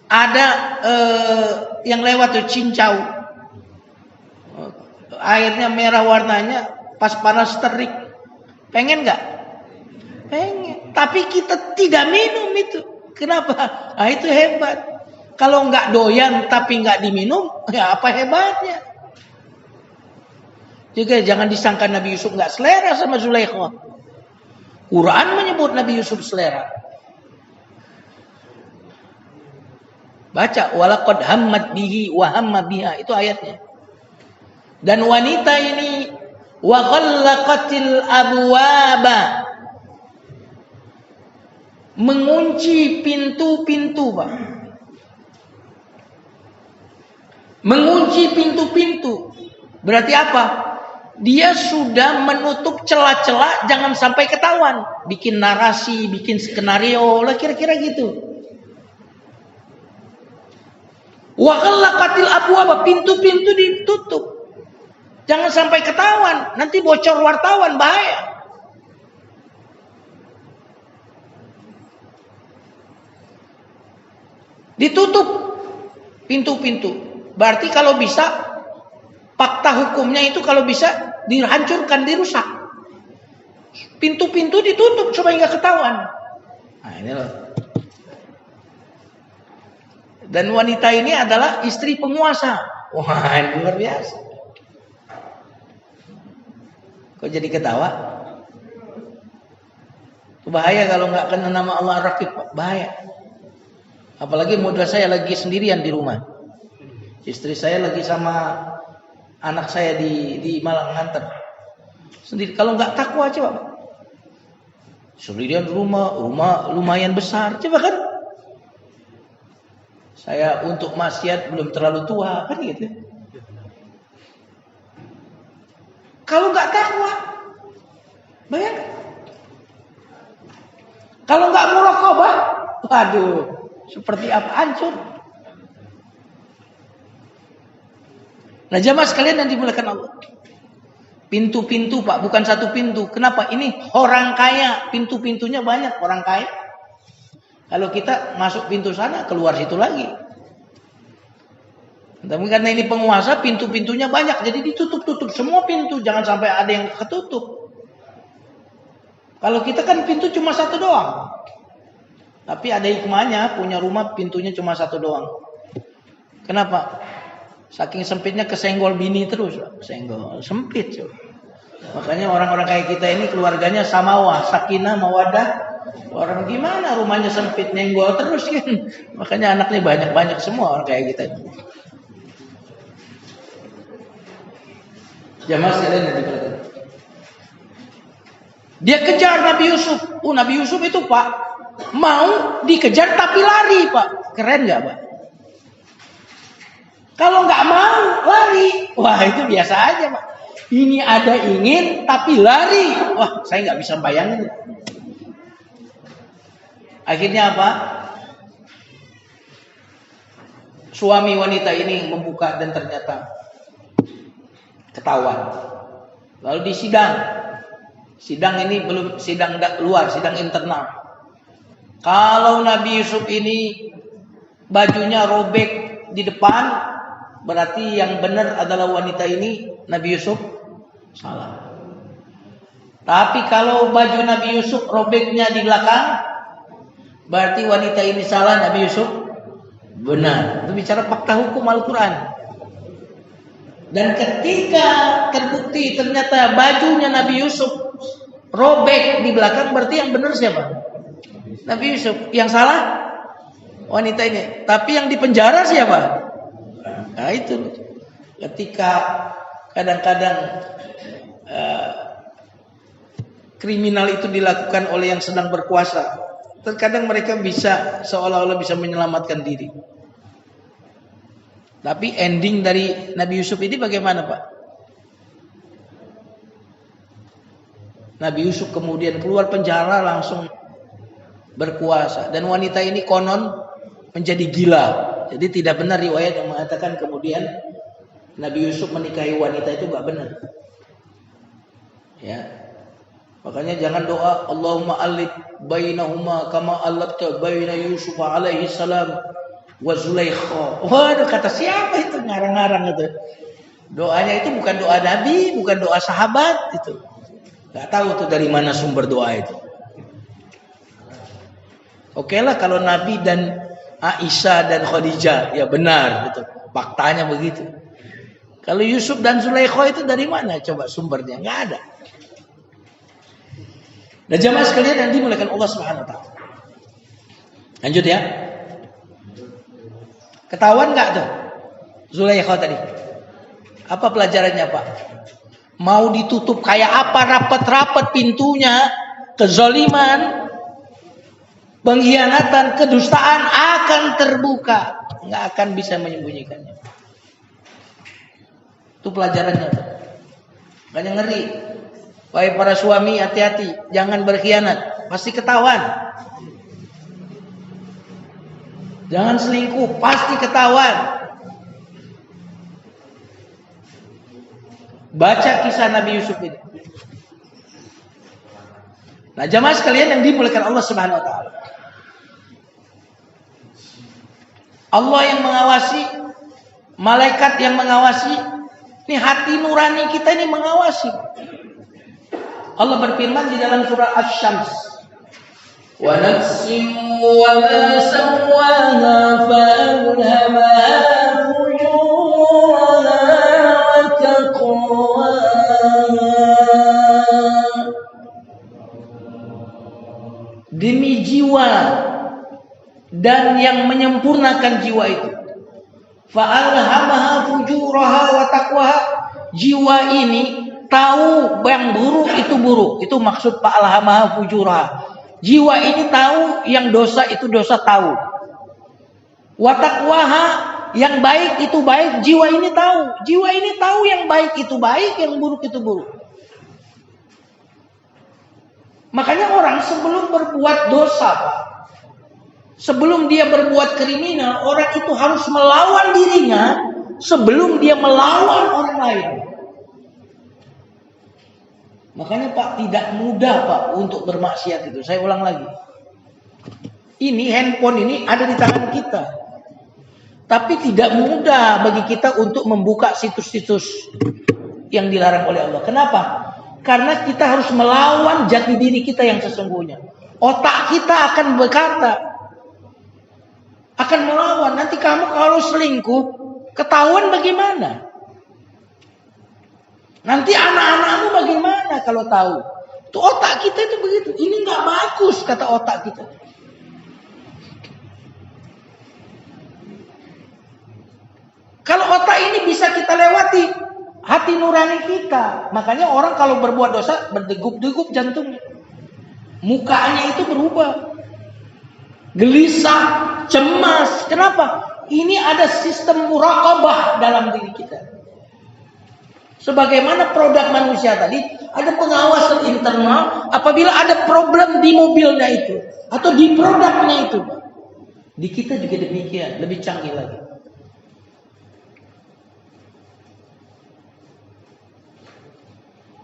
ada yang lewat tuh cincau, airnya merah warnanya, pas panas terik. Pengen nggak? Pengen. Tapi kita tidak minum itu. Kenapa? Ah, itu hebat. Kalau nggak doyan tapi nggak diminum, ya apa hebatnya? Juga jangan disangka Nabi Yusuf nggak selera sama Zulaikha. Quran menyebut Nabi Yusuf selera. Baca walaqad hammat bihi wa hamma biha, itu ayatnya. Dan wanita ini wa ghallaqatil abwaba, mengunci pintu-pintu, Pak. Mengunci pintu-pintu. Berarti apa? Dia sudah menutup celah-celah jangan sampai ketahuan. Bikin narasi, bikin skenario lah kira-kira gitu. Wa ghallaqatil abwaba, pintu-pintu ditutup. Jangan sampai ketahuan, nanti bocor wartawan, bahaya. Ditutup pintu-pintu. Berarti kalau bisa fakta hukumnya itu kalau bisa dihancurkan, dirusak. Pintu-pintu ditutup supaya nggak ketahuan. Nah, ini loh. Dan wanita ini adalah istri penguasa. Wah, ini luar biasa. Kok jadi ketawa? Bahaya kalau nggak kena nama Allah Ar-Raqib, bahaya. Apalagi modal saya lagi sendirian di rumah. Istri saya lagi sama anak saya di Malang nganter. Sendiri. Kalau nggak takwa coba, Pak. Sendirian rumah lumayan besar, coba kan? Saya untuk maksiat belum terlalu tua, kan gitu. Kalau nggak takwa, bayangkan. Kalau nggak muraqabah, waduh, seperti apa, hancur. Nah, jamaah sekalian yang dimuliakan Allah. Pintu-pintu, Pak, bukan satu pintu. Kenapa? Ini orang kaya, pintu-pintunya banyak, orang kaya. Kalau kita masuk pintu sana, keluar situ lagi. Tapi karena ini penguasa, pintu-pintunya banyak, jadi ditutup-tutup semua pintu, jangan sampai ada yang ketutup. Kalau kita kan pintu cuma satu doang. Tapi ada hikmahnya, punya rumah pintunya cuma satu doang. Kenapa? Saking sempitnya kesenggol bini terus, senggol, sempit. Makanya orang-orang kayak kita ini keluarganya samawah, sakinah, mawadah. Orang gimana rumahnya sempit, nenggol terus kan. Makanya anaknya banyak-banyak semua orang kayak kita ini. Jamaah sekalian yang diperhatikan. Dia kejar Nabi Yusuf. Nabi Yusuf itu, Pak, mau dikejar tapi lari, Pak. Keren nggak, Pak? Kalau nggak mau lari, wah itu biasa aja, Pak. Ini ada ingin tapi lari, wah saya nggak bisa bayangin. Akhirnya apa? Suami wanita ini membuka dan ternyata ketahuan. Lalu disidang. Sidang ini belum sidang luar, sidang internal. Kalau Nabi Yusuf ini bajunya robek di depan, berarti yang benar adalah wanita ini, Nabi Yusuf salah. Tapi kalau baju Nabi Yusuf robeknya di belakang, berarti wanita ini salah, Nabi Yusuf benar. Itu bicara fakta hukum Al-Quran. Dan ketika terbukti ternyata bajunya Nabi Yusuf robek di belakang, berarti yang benar siapa? Nabi Yusuf. Yang salah wanita ini. Tapi yang dipenjara siapa? Nah itu. Ketika kadang-kadang kriminal itu dilakukan oleh yang sedang berkuasa, terkadang mereka bisa seolah-olah bisa menyelamatkan diri. Tapi ending dari Nabi Yusuf ini bagaimana, Pak? Nabi Yusuf kemudian keluar penjara langsung berkuasa. Dan wanita ini konon menjadi gila. Jadi tidak benar riwayat yang mengatakan kemudian Nabi Yusuf menikahi wanita itu gak benar. Ya. Makanya jangan doa Allahumma alif bainahuma kama alafta baina Yusuf alaihi salam wa Zulaikha. Waduh, kata siapa itu ngarang-ngarang itu? Doanya itu bukan doa Nabi, bukan doa sahabat itu. Gak tahu tuh dari mana sumber doa itu. Oke lah kalau Nabi dan Aisyah dan Khadijah, ya benar itu. Faktanya begitu. Kalau Yusuf dan Zulaikha itu dari mana coba sumbernya? Gak ada. Dan jamaah sekalian yang dimuliakan Allah Subhanahu wa taala. Lanjut ya. Ketahuan enggak tuh Zulaikha tadi? Apa pelajarannya, Pak? Mau ditutup kayak apa rapat-rapat pintunya, kezaliman, pengkhianatan, kedustaan akan terbuka, enggak akan bisa menyembunyikannya. Itu pelajarannya. Makanya ngeri. Wahai para suami, hati-hati, jangan berkhianat, pasti ketahuan. Jangan selingkuh, pasti ketahuan. Baca kisah Nabi Yusuf ini. Nah, jamaah sekalian yang dimuliakan Allah Subhanahu wa taala. Allah yang mengawasi, malaikat yang mengawasi, ini hati nurani kita ini mengawasi. Allah berfirman di dalam surah Asy-Syams, wa nafsin wa ma sawwaha fa alhamaha fujuraha wa taqwaha. Demi jiwa dan yang menyempurnakan jiwa itu, fa alhamaha fujuraha wa taqwaha. Jiwa ini tahu yang buruk itu buruk. Itu maksud Pak alhamaha fujuraha. Jiwa ini tahu yang dosa itu dosa, tahu. Wa taqwaha, yang baik itu baik, jiwa ini tahu. Jiwa ini tahu yang baik itu baik, yang buruk itu buruk. Makanya orang sebelum berbuat dosa, Pak, sebelum dia berbuat kriminal, orang itu harus melawan dirinya sebelum dia melawan orang lain. Makanya Pak, tidak mudah Pak untuk bermaksiat itu. Saya ulang lagi. Ini handphone ini ada di tangan kita. Tapi tidak mudah bagi kita untuk membuka situs-situs yang dilarang oleh Allah. Kenapa? Karena kita harus melawan jati diri kita yang sesungguhnya. Otak kita akan berkata, akan melawan. Nanti kamu kalau selingkuh, ketahuan bagaimana? Nanti anak-anakmu bagaimana kalau tahu? Itu otak kita itu begitu. Ini nggak bagus kata otak kita. Kalau otak ini bisa kita lewati hati nurani kita. Makanya orang kalau berbuat dosa berdegup-degup jantungnya. Mukanya itu berubah. Gelisah, cemas. Kenapa? Ini ada sistem muraqabah dalam diri kita. Sebagaimana produk manusia tadi, ada pengawasan internal apabila ada problem di mobilnya itu atau di produknya itu. Di kita juga demikian, lebih canggih lagi.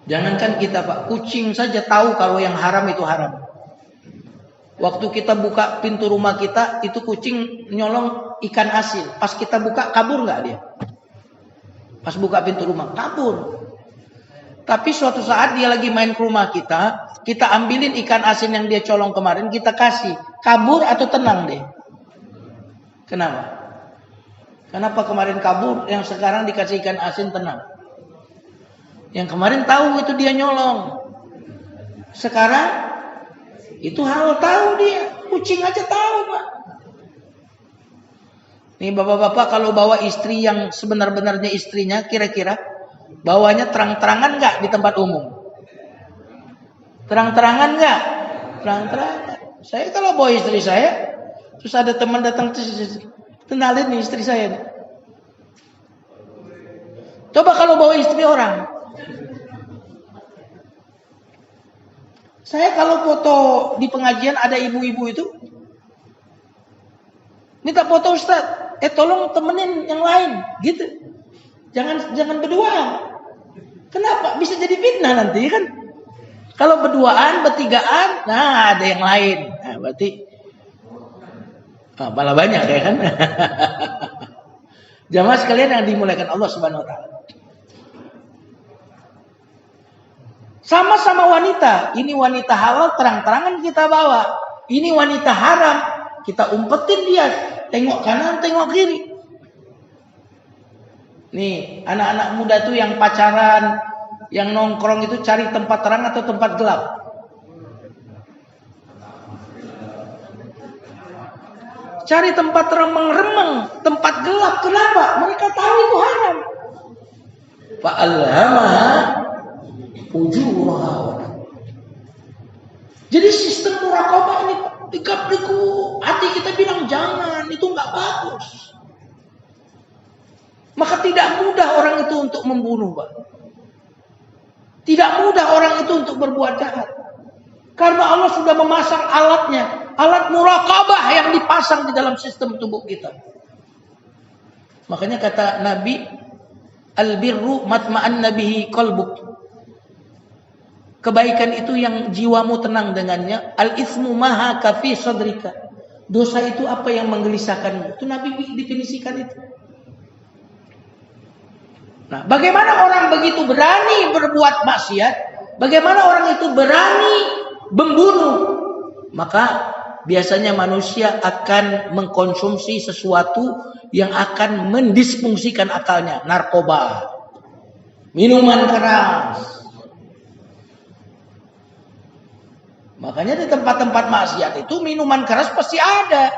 Jangankan kita Pak, kucing saja tahu kalau yang haram itu haram. Waktu kita buka pintu rumah kita, itu kucing nyolong ikan asin. Pas kita buka, kabur nggak dia? Pas buka pintu rumah, kabur. Tapi suatu saat dia lagi main ke rumah kita ambilin ikan asin yang dia colong kemarin, kita kasih. Kabur atau tenang deh? Kenapa? Kenapa kemarin kabur, yang sekarang dikasih ikan asin tenang? Yang kemarin tahu itu dia nyolong. Sekarang itu hal tahu dia. Kucing aja tahu Pak. Nih bapak-bapak kalau bawa istri yang sebenar-benarnya istrinya, kira-kira bawanya terang-terangan nggak di tempat umum? Terang-terangan nggak? Terang-terangan. Saya kalau bawa istri saya, terus ada teman datang, kenalin nih istri saya. Coba kalau bawa istri orang. Saya kalau foto di pengajian ada ibu-ibu itu, minta foto Ustaz, tolong temenin yang lain, gitu. Jangan berduaan. Kenapa? Bisa jadi fitnah nanti kan. Kalau berduaan, bertigaan, nah ada yang lain. Nah, berarti malah banyak ya kan. Jamaah sekalian yang dimuliakan Allah Subhanahu wa taala. Sama-sama wanita. Ini wanita halal terang-terangan kita bawa. Ini wanita haram, kita umpetin dia. Tengok kanan, tengok kiri. Nih, anak-anak muda tuh yang pacaran, yang nongkrong itu cari tempat terang atau tempat gelap? Cari tempat remeng-remeng, tempat gelap. Kenapa? Mereka tahu itu haram. Fa'alhamaha ujuraha. Jadi sistem muraqabah ini dikap-diku, hati kita bilang jangan, itu nggak bagus. Maka tidak mudah orang itu untuk membunuh, Pak. Tidak mudah orang itu untuk berbuat jahat. Karena Allah sudah memasang alatnya, alat muraqabah yang dipasang di dalam sistem tubuh kita. Makanya kata Nabi, al-birru matma'anna bihi qalbuk. Kebaikan itu yang jiwamu tenang dengannya. Al-itsmu maha kafi sadrika. Dosa itu apa yang menggelisahkanmu. Itu Nabi definisikan itu. Nah, bagaimana orang begitu berani berbuat maksiat? Bagaimana orang itu berani membunuh? Maka biasanya manusia akan mengkonsumsi sesuatu yang akan mendisfungsikan akalnya. Narkoba, minuman keras. Makanya di tempat-tempat maksiat itu minuman keras pasti ada.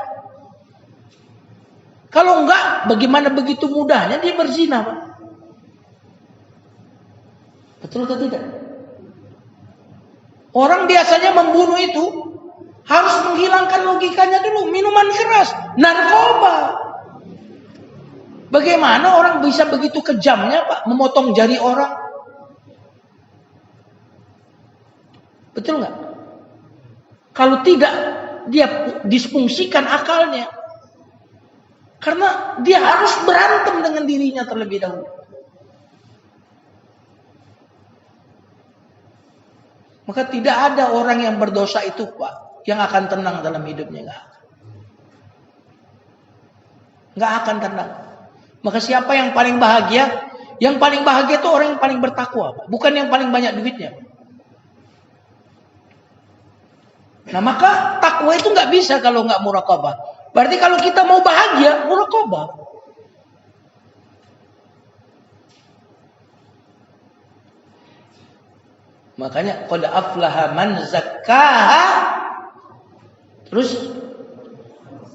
Kalau enggak, bagaimana begitu mudahnya dia berzina, Pak? Betul atau tidak? Orang biasanya membunuh itu Harus menghilangkan logikanya dulu. Minuman keras, narkoba. Bagaimana orang bisa begitu kejamnya, Pak, memotong jari orang? Betul nggak? Kalau tidak, dia disfungsikan akalnya. Karena dia harus berantem dengan dirinya terlebih dahulu. Maka tidak ada orang yang berdosa itu, Pak, yang akan tenang dalam hidupnya. Nggak akan tenang. Maka siapa yang paling bahagia? Yang paling bahagia itu orang yang paling bertakwa, Pak. Bukan yang paling banyak duitnya. Nah, maka takwa itu nggak bisa kalau nggak muraqabah. Berarti kalau kita mau bahagia, muraqabah. Makanya qad aflaha man zakkaha. Terus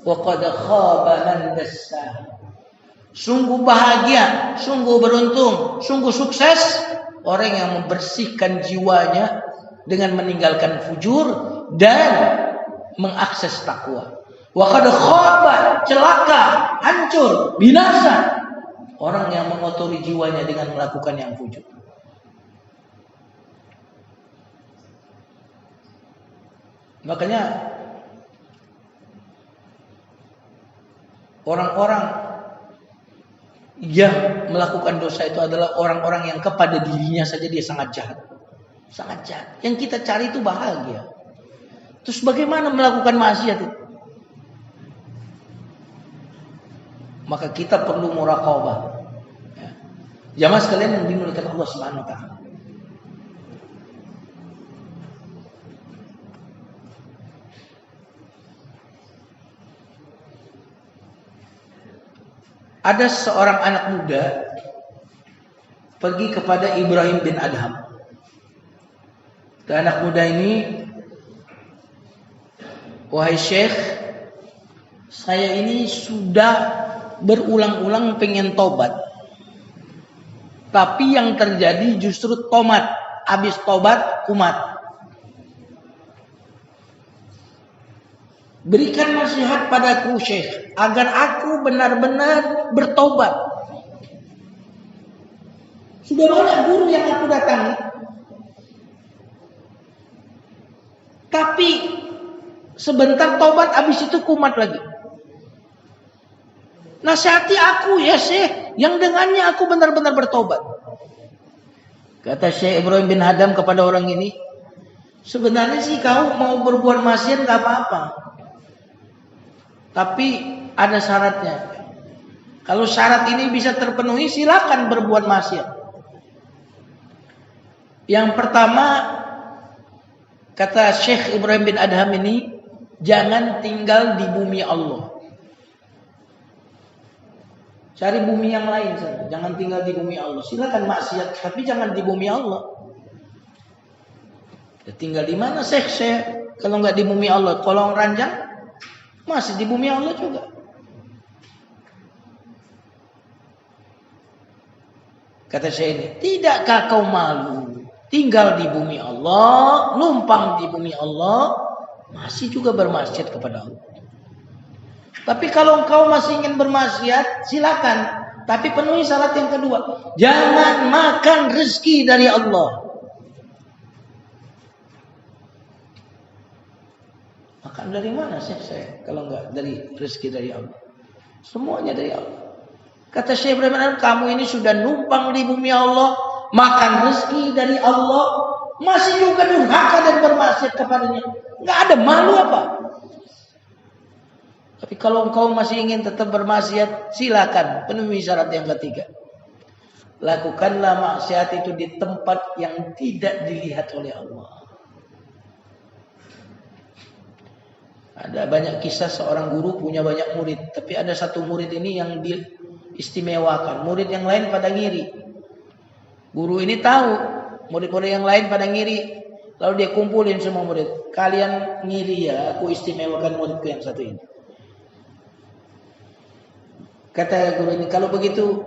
wa qad khaba man dassaha. Sungguh bahagia, sungguh beruntung, sungguh sukses orang yang membersihkan jiwanya dengan meninggalkan fujur dan mengakses takwa. Wa qad khaba, celaka, hancur, binasa orang yang mengotori jiwanya dengan melakukan yang fujur. Makanya orang-orang yang melakukan dosa itu adalah orang-orang yang kepada dirinya saja dia sangat jahat. Sangat jahat. Yang kita cari itu bahagia. Terus bagaimana melakukan maksiat itu? Maka kita perlu muraqabah. Ya. Jamaah sekalian yang dimuliakan Allah Subhanahu wa taala. Ada seorang anak muda pergi kepada Ibrahim bin Adham. Dan anak muda ini, wahai Syekh, saya ini sudah berulang-ulang pengen tobat. Tapi yang terjadi justru tomat. Habis tobat, kumat. Berikan nasihat padaku, Syekh, agar aku benar-benar bertobat. Sudah banyak guru yang aku datangi, tapi sebentar tobat, habis itu kumat lagi. Nasihati aku ya Syekh, yang dengannya aku benar-benar bertobat. Kata Syekh Ibrahim bin Adham kepada orang ini, sebenarnya sih kau mau berbuat maksiat gak apa-apa, tapi ada syaratnya. Kalau syarat ini bisa terpenuhi, silakan berbuat maksiat. Yang pertama, kata Syekh Ibrahim bin Adham ini, jangan tinggal di bumi Allah. Cari bumi yang lain saja, jangan tinggal di bumi Allah. Silakan maksiat, tapi jangan di bumi Allah. Ya, tinggal di mana Syekh? Kalau nggak di bumi Allah, kolong ranjang? Masih di bumi Allah juga. Kata saya ini, tidakkah kau malu tinggal di bumi Allah, numpang di bumi Allah, masih juga bermaksiat kepada Allah. Tapi kalau engkau masih ingin bermaksiat, silakan. Tapi penuhi syarat yang kedua, jangan makan rezeki dari Allah. Makan dari mana sih saya? Kalau enggak dari rezeki dari Allah. Semuanya dari Allah. Kata Syekh Ibrahim, kamu ini sudah numpang di bumi Allah, makan rezeki dari Allah, masih juga durhaka dan bermaksiat kepadanya. Enggak ada malu apa? Tapi kalau engkau masih ingin tetap bermaksiat, silakan penuhi syarat yang ketiga. Lakukanlah maksiat itu di tempat yang tidak dilihat oleh Allah. Ada banyak kisah seorang guru punya banyak murid, tapi ada satu murid ini yang diistimewakan. Murid yang lain pada ngiri. Guru ini tahu murid-murid yang lain pada ngiri, lalu dia kumpulin semua murid. Kalian ngiri ya, aku istimewakan muridku yang satu ini. Kata guru ini, kalau begitu,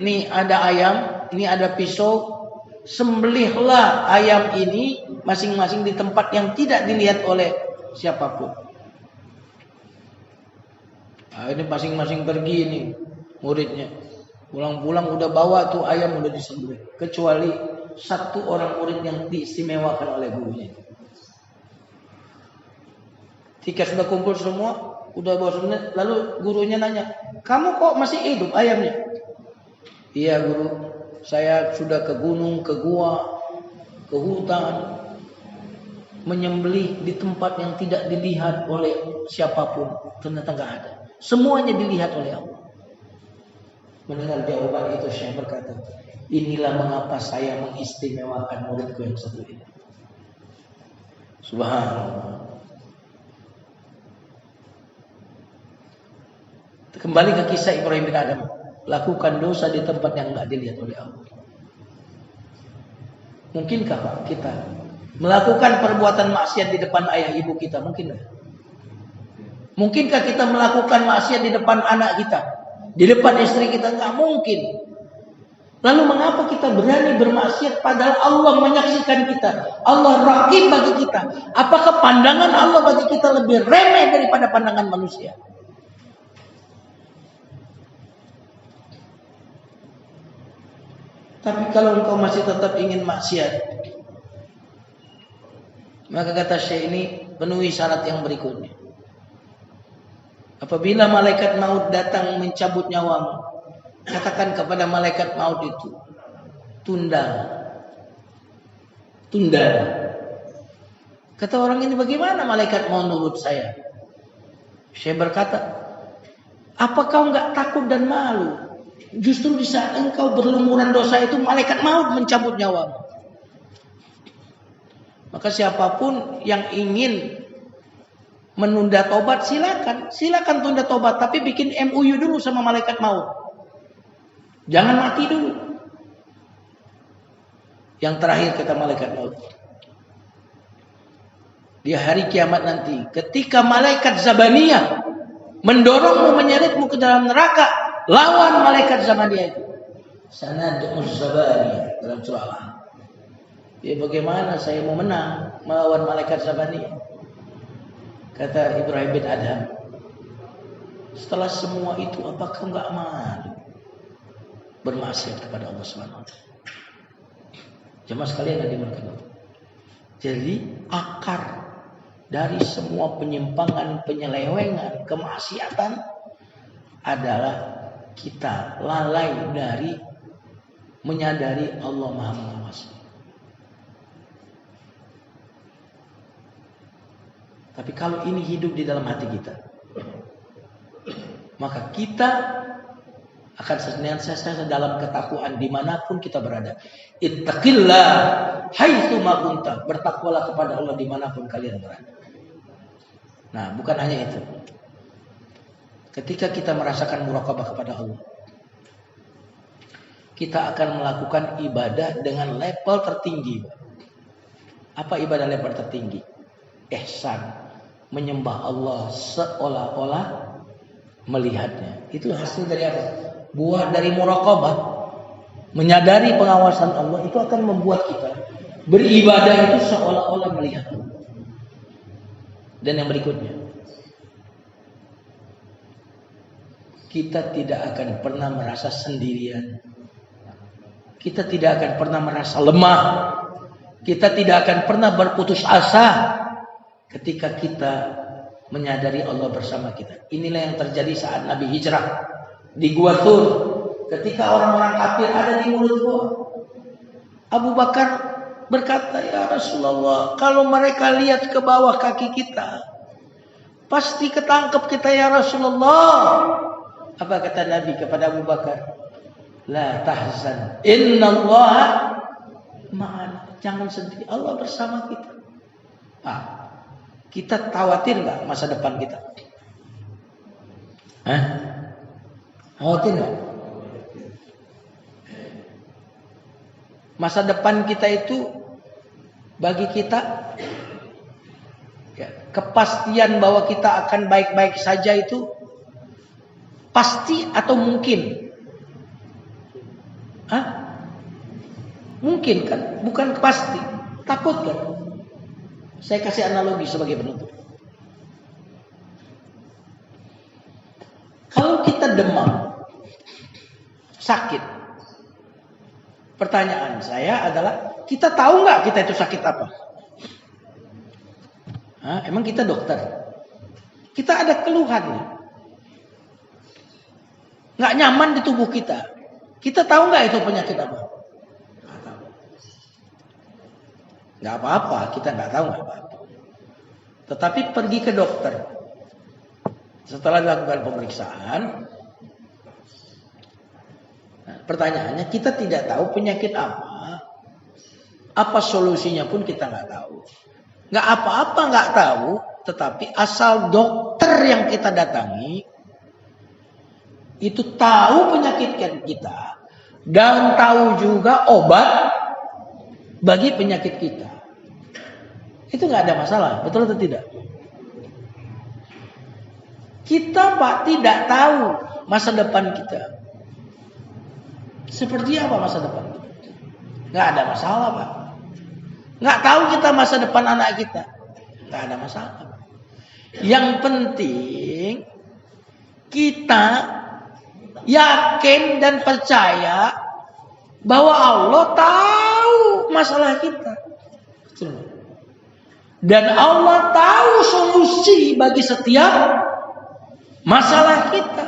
nih ada ayam, ini ada pisau, sembelihlah ayam ini masing-masing di tempat yang tidak dilihat oleh siapapun. Nah, ini masing-masing pergi ini muridnya. Pulang-pulang udah bawa tuh ayam udah disembelih. Kecuali satu orang murid yang diistimewakan oleh gurunya. Ketika sudah kumpul semua, udah bawa sembelih, lalu gurunya nanya, "Kamu kok masih hidup ayamnya?" "Iya guru, saya sudah ke gunung, ke gua, ke hutan, menyembelih di tempat yang tidak dilihat oleh siapapun." Ternyata nggak ada. Semuanya dilihat oleh Allah. Mendengar jawaban itu, Syekh berkata, inilah mengapa saya mengistimewakan muridku yang satu ini. Subhanallah. Kembali ke kisah Ibrahim bin Adam. Lakukan dosa di tempat yang nggak dilihat oleh Allah. Mungkinkah Pak kita melakukan perbuatan maksiat di depan ayah ibu kita? Mungkin nggak? Mungkinkah kita melakukan maksiat di depan anak kita? Di depan istri kita? Nggak mungkin. Lalu mengapa kita berani bermaksiat padahal Allah menyaksikan kita? Allah raqib bagi kita. Apakah pandangan Allah bagi kita lebih remeh daripada pandangan manusia? Tapi kalau engkau masih tetap ingin maksiat, maka kata Syekh ini penuhi syarat yang berikutnya. Apabila malaikat maut datang mencabut nyawamu, katakan kepada malaikat maut itu, tunda. Kata orang ini, bagaimana malaikat mau nurut saya? Saya berkata, apa kau enggak takut dan malu? Justru di saat engkau berlumuran dosa itu, malaikat maut mencabut nyawamu. Maka siapapun yang ingin menunda tobat, silakan tunda tobat, tapi bikin MOU dulu sama malaikat maut. Jangan mati dulu. Yang terakhir kata malaikat maut, di hari kiamat nanti, ketika malaikat Zabaniyah mendorongmu, menyeretmu ke dalam neraka, lawan malaikat Zabaniyah itu. Sanad'uz Zabaniyah dalam surah Al-An'am. Ya bagaimana saya mau menang melawan malaikat Zabaniyah? Kata Ibrahim bin Adham, setelah semua itu apakah enggak malu bermaksiat kepada Allah Subhanahu wa taala? Jemaah sekalian yang dimuliakan Allah. Jadi akar dari semua penyimpangan, penyelewengan, kemaksiatan adalah kita lalai dari menyadari Allah Maha mengawasi. Tapi kalau ini hidup di dalam hati kita, maka kita akan senantiasa dalam ketakwaan dimanapun kita berada. Ittaqillah haitsu ma kunta. Bertakwalah kepada Allah dimanapun kalian berada. Nah, bukan hanya itu. Ketika kita merasakan muraqabah kepada Allah, kita akan melakukan ibadah dengan level tertinggi. Apa ibadah level tertinggi? Ihsan. Menyembah Allah seolah-olah melihatnya. Itu hasil dari apa? Buah dari muraqabah. Menyadari pengawasan Allah itu akan membuat kita beribadah itu seolah-olah melihat Allah. Dan yang berikutnya, kita tidak akan pernah merasa sendirian. Kita tidak akan pernah merasa lemah. Kita tidak akan pernah berputus asa ketika kita menyadari Allah bersama kita. Inilah yang terjadi saat Nabi hijrah di Gua Tur. Ketika orang-orang kafir ada di mulut gua, Abu Bakar berkata, ya Rasulullah, kalau mereka lihat ke bawah kaki kita, pasti ketangkep kita ya Rasulullah. Apa kata Nabi kepada Abu Bakar? La tahzan, innallaha ma'ana. Jangan sedih, Allah bersama kita. Kita khawatir nggak masa depan kita? Khawatir nggak? Masa depan kita itu bagi kita, ya, kepastian bahwa kita akan baik-baik saja itu pasti atau mungkin? Mungkin kan? Bukan pasti. Takut kan? Saya kasih analogi sebagai penutup. demam, sakit. Pertanyaan saya adalah, kita tahu nggak kita itu sakit apa? Emang kita dokter? Kita ada keluhan nih. Nggak nyaman di tubuh kita. Kita tahu nggak itu penyakit apa? Nggak tahu. Nggak apa-apa, kita nggak tahu nggak apa-apa. Tetapi pergi ke dokter. Setelah dilakukan pemeriksaan, pertanyaannya, kita tidak tahu penyakit apa solusinya pun kita nggak tahu. Nggak apa-apa nggak tahu, tetapi asal dokter yang kita datangi itu tahu penyakit kita dan tahu juga obat bagi penyakit kita, itu nggak ada masalah, betul atau tidak? Kita Pak tidak tahu masa depan kita. Seperti apa masa depan kita? Nggak ada masalah Pak. Nggak tahu kita masa depan anak kita. Nggak ada masalah. Yang penting kita yakin dan percaya bahwa Allah tahu masalah kita. Dan Allah tahu solusi bagi setiap masalah kita.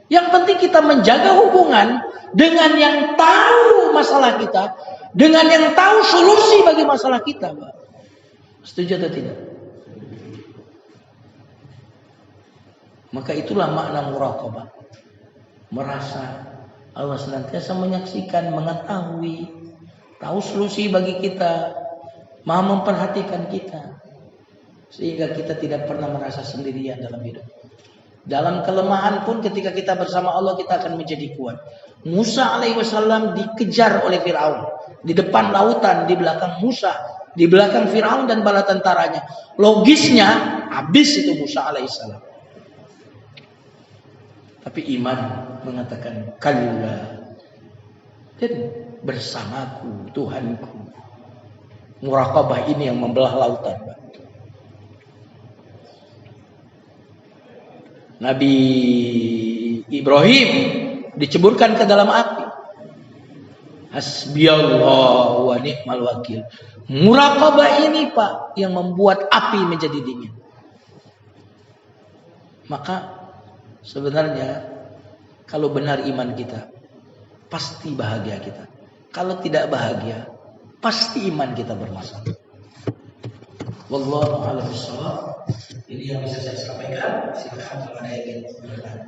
Yang penting kita menjaga hubungan dengan yang tahu masalah kita, dengan yang tahu solusi bagi masalah kita, Pak. Setuju atau tidak? Maka itulah makna muraqabah. Merasa Allah senantiasa menyaksikan, mengetahui, tahu solusi bagi kita, Maha memperhatikan kita, sehingga kita tidak pernah merasa sendirian dalam hidup. Dalam kelemahan pun ketika kita bersama Allah, kita akan menjadi kuat. Musa alaihi wasallam dikejar oleh Firaun. Di depan lautan, di belakang Musa, di belakang Firaun dan bala tentaranya. Logisnya habis itu Musa alaihi salam. Tapi iman mengatakan kalla, dan bersamaku Tuhanku. Muraqabah ini yang membelah lautan. Nabi Ibrahim diceburkan ke dalam api. Hasbiyallahu wa ni'mal wakil. Muraqabah ini Pak yang membuat api menjadi dingin. Maka sebenarnya kalau benar iman kita, pasti bahagia kita. Kalau tidak bahagia, pasti iman kita bermasalah. Wallahu a'lam bishawab. Ini yang bisa saya sampaikan. Silakan kalau ada yang ingin bertanya.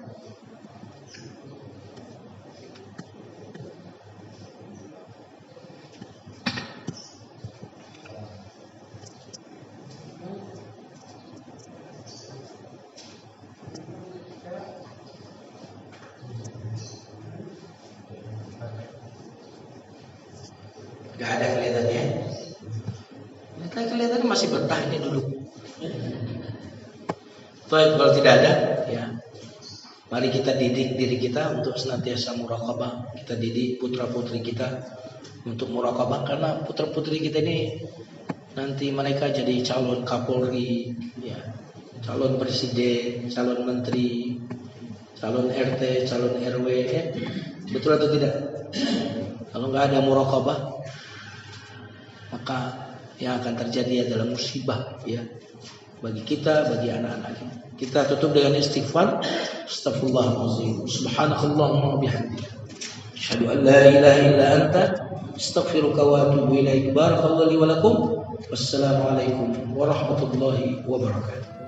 Gak ada kelihatannya. Kelihatannya masih betah ini dulu. Baik, kalau tidak ada, ya, mari kita didik diri kita untuk senantiasa muraqabah. Kita didik putra-putri kita untuk muraqabah, karena putra-putri kita ini nanti mereka jadi calon Kapolri, ya, calon presiden, calon menteri, calon RT, calon RW, ya. Betul atau tidak? Kalau nggak ada muraqabah, maka yang akan terjadi adalah musibah, ya, bagi kita, bagi anak-anak kita. Kita tutup dengan istighfar. Astaghfirullahaladzim. Subhanakallahumma bihamdika, asyhadu an la ilaha illa anta, astaghfiruka wa atubu ilaik. Barakallahu li wa lakum. Wassalamualaikum warahmatullahi wabarakatuh.